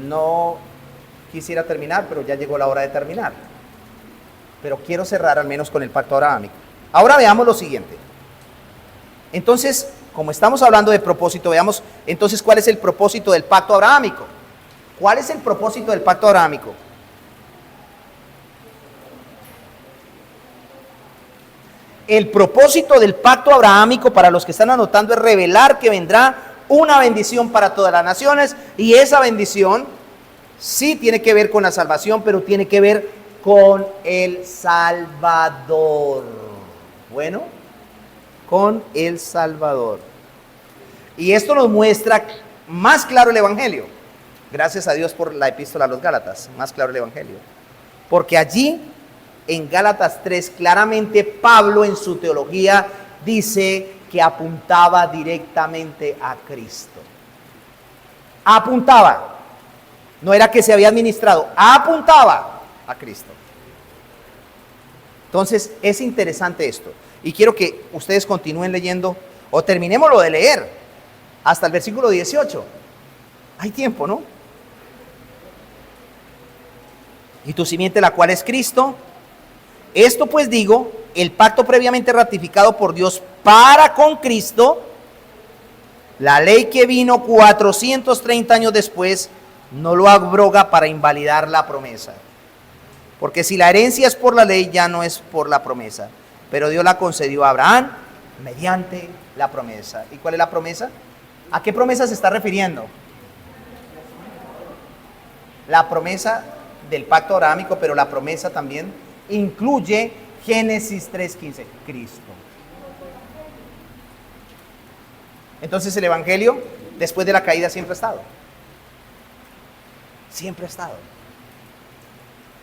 Speaker 1: No quisiera terminar, pero ya llegó la hora de terminar. Pero quiero cerrar al menos con el pacto abrahámico. Ahora veamos lo siguiente. Entonces, como estamos hablando de propósito, veamos entonces cuál es el propósito del pacto abrahámico. ¿Cuál es el propósito del pacto abrahámico? El propósito del pacto abrahámico, para los que están anotando, es revelar que vendrá una bendición para todas las naciones, y esa bendición sí tiene que ver con la salvación, pero tiene que ver con el Salvador. Bueno, con el Salvador. Y esto nos muestra más claro el evangelio. Gracias a Dios por la epístola a los Gálatas, más claro el evangelio. Porque allí en Gálatas 3, claramente Pablo en su teología dice que apuntaba directamente a Cristo. Apuntaba. No era que se había administrado, apuntaba a Cristo. Entonces es interesante esto. Y quiero que ustedes continúen leyendo, o terminemos lo de leer, hasta el versículo 18. Hay tiempo, ¿no? Y tu simiente, la cual es Cristo. Esto pues digo, el pacto previamente ratificado por Dios para con Cristo, la ley que vino 430 años después, no lo abroga para invalidar la promesa. Porque si la herencia es por la ley, ya no es por la promesa. Pero Dios la concedió a Abraham mediante la promesa. ¿Y cuál es la promesa? ¿A qué promesa se está refiriendo? La promesa del pacto abrahámico, pero la promesa también incluye Génesis 3:15, Cristo. Entonces el evangelio, después de la caída, siempre ha estado. Siempre ha estado.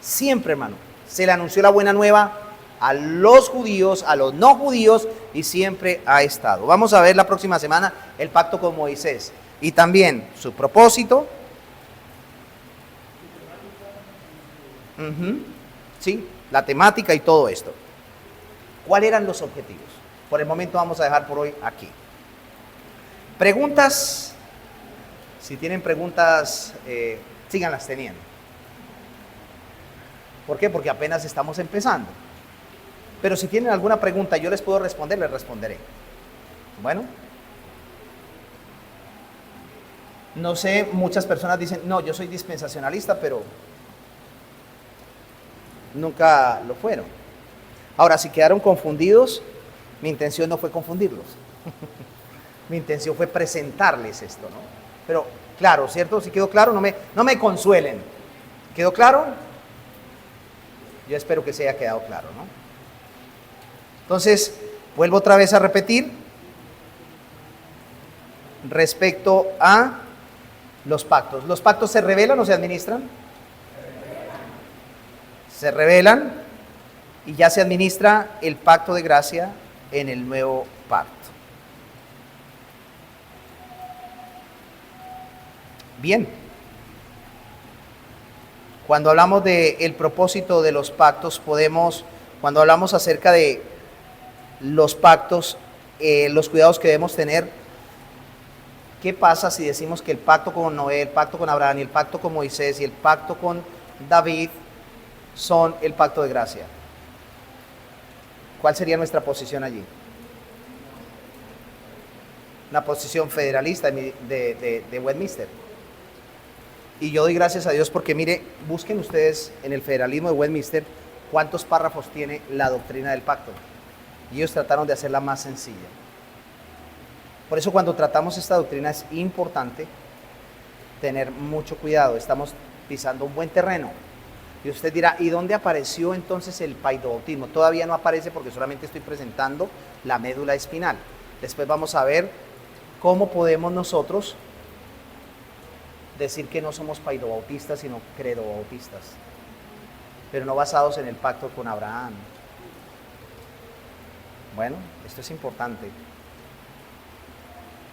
Speaker 1: Siempre, hermano. Se le anunció la buena nueva a los judíos, a los no judíos, y siempre ha estado. Vamos a ver la próxima semana el pacto con Moisés y también su propósito. Sí, la temática y todo esto. ¿Cuáles eran los objetivos? Por el momento vamos a dejar por hoy aquí. Preguntas. Si tienen preguntas, síganlas teniendo. ¿Por qué? Porque apenas estamos empezando. Pero si tienen alguna pregunta yo les puedo responder, les responderé. Bueno. No sé, muchas personas dicen, no, yo soy dispensacionalista, pero nunca lo fueron. Ahora, si quedaron confundidos, mi intención no fue confundirlos. Mi intención fue presentarles esto, ¿no? Pero, claro, ¿cierto? Si quedó claro, no me consuelen. ¿Quedó claro? Yo espero que se haya quedado claro, ¿no? Entonces, vuelvo otra vez a repetir respecto a los pactos. ¿Los pactos se revelan o se administran? Se revelan y ya se administra el pacto de gracia en el nuevo pacto. Bien. Cuando hablamos del propósito de los pactos, cuando hablamos acerca de los pactos, los cuidados que debemos tener, ¿qué pasa si decimos que el pacto con Noé, el pacto con Abraham, y el pacto con Moisés y el pacto con David son el pacto de gracia? ¿Cuál sería nuestra posición allí? Una posición federalista de Westminster. Y yo doy gracias a Dios porque, mire, busquen ustedes en el federalismo de Westminster cuántos párrafos tiene la doctrina del pacto. Y ellos trataron de hacerla más sencilla. Por eso cuando tratamos esta doctrina es importante tener mucho cuidado. Estamos pisando un buen terreno. Y usted dirá, ¿y dónde apareció entonces el paidobautismo? Todavía no aparece porque solamente estoy presentando la médula espinal. Después vamos a ver cómo podemos nosotros decir que no somos paidobautistas, sino credobautistas, pero no basados en el pacto con Abraham. Bueno, esto es importante.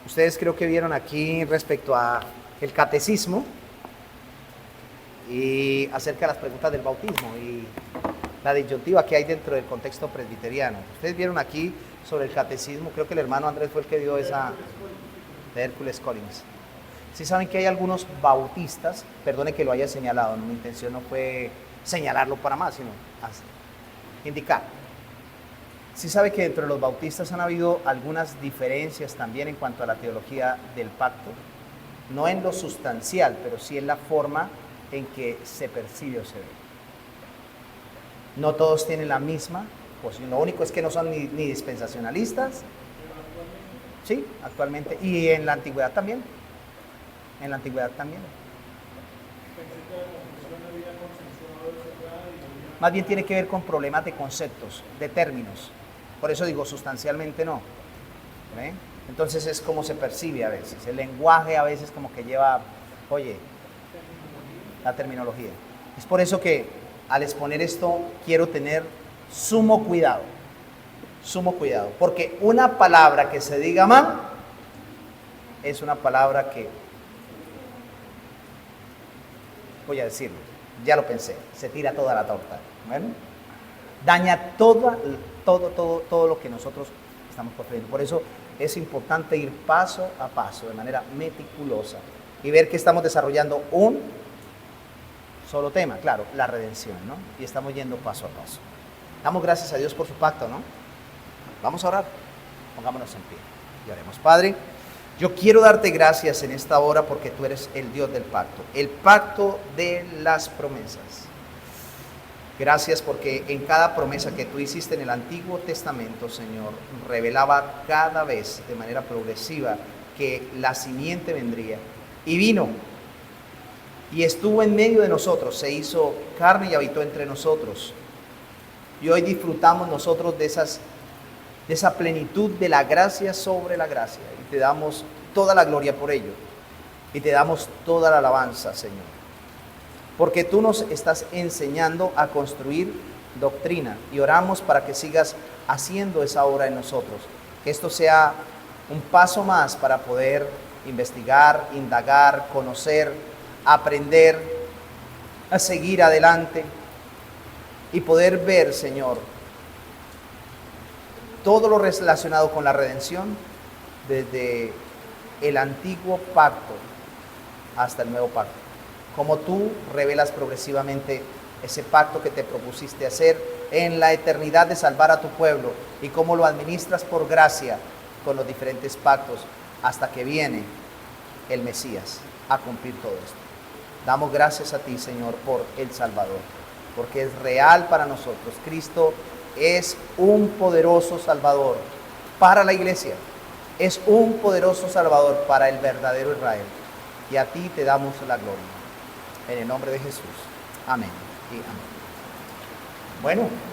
Speaker 1: Ustedes creo que vieron aquí respecto a el catecismo y acerca de las preguntas del bautismo y la disyuntiva que hay dentro del contexto presbiteriano. Ustedes vieron aquí sobre el catecismo, creo que el hermano Andrés fue el que dio esa, de Hércules Collins. Sí saben que hay algunos bautistas, perdone que lo haya señalado, mi intención no fue señalarlo para más, sino indicar. Sí sabe que dentro de los bautistas han habido algunas diferencias también en cuanto a la teología del pacto, no en lo sustancial, pero sí en la forma en que se percibe o se ve. No todos tienen la misma posición, lo único es que no son ni dispensacionalistas, sí, actualmente, y en la antigüedad también. En la antigüedad también. Más bien tiene que ver con problemas de conceptos, de términos. Por eso digo, sustancialmente no. ¿Ve? Entonces es como se percibe a veces. El lenguaje a veces como que lleva, oye, la terminología. Es por eso que al exponer esto quiero tener sumo cuidado. Sumo cuidado. Porque una palabra que se diga mal es una palabra que, voy a decirlo, ya lo pensé, se tira toda la torta. Bueno, daña todo lo que nosotros estamos construyendo. Por eso es importante ir paso a paso, de manera meticulosa, y ver que estamos desarrollando un solo tema, claro, la redención, ¿no? Y estamos yendo paso a paso. Damos gracias a Dios por su pacto, ¿no? Vamos a orar, pongámonos en pie y oremos. Padre, yo quiero darte gracias en esta hora porque tú eres el Dios del pacto, el pacto de las promesas. Gracias porque en cada promesa que tú hiciste en el Antiguo Testamento, Señor, revelaba cada vez de manera progresiva que la simiente vendría y vino y estuvo en medio de nosotros, se hizo carne y habitó entre nosotros. Y hoy disfrutamos nosotros de esa plenitud de la gracia sobre la gracia. Y te damos toda la gloria por ello. Y te damos toda la alabanza, Señor. Porque tú nos estás enseñando a construir doctrina. Y oramos para que sigas haciendo esa obra en nosotros. Que esto sea un paso más para poder investigar, indagar, conocer, aprender, a seguir adelante. Y poder ver, Señor, todo lo relacionado con la redención desde el antiguo pacto hasta el nuevo pacto. Como tú revelas progresivamente ese pacto que te propusiste hacer en la eternidad de salvar a tu pueblo y cómo lo administras por gracia con los diferentes pactos hasta que viene el Mesías a cumplir todo esto. Damos gracias a ti, Señor, por el Salvador, porque es real para nosotros. Cristo es un poderoso Salvador para la iglesia, es un poderoso Salvador para el verdadero Israel. Y a ti te damos la gloria. En el nombre de Jesús. Amén y amén. Bueno.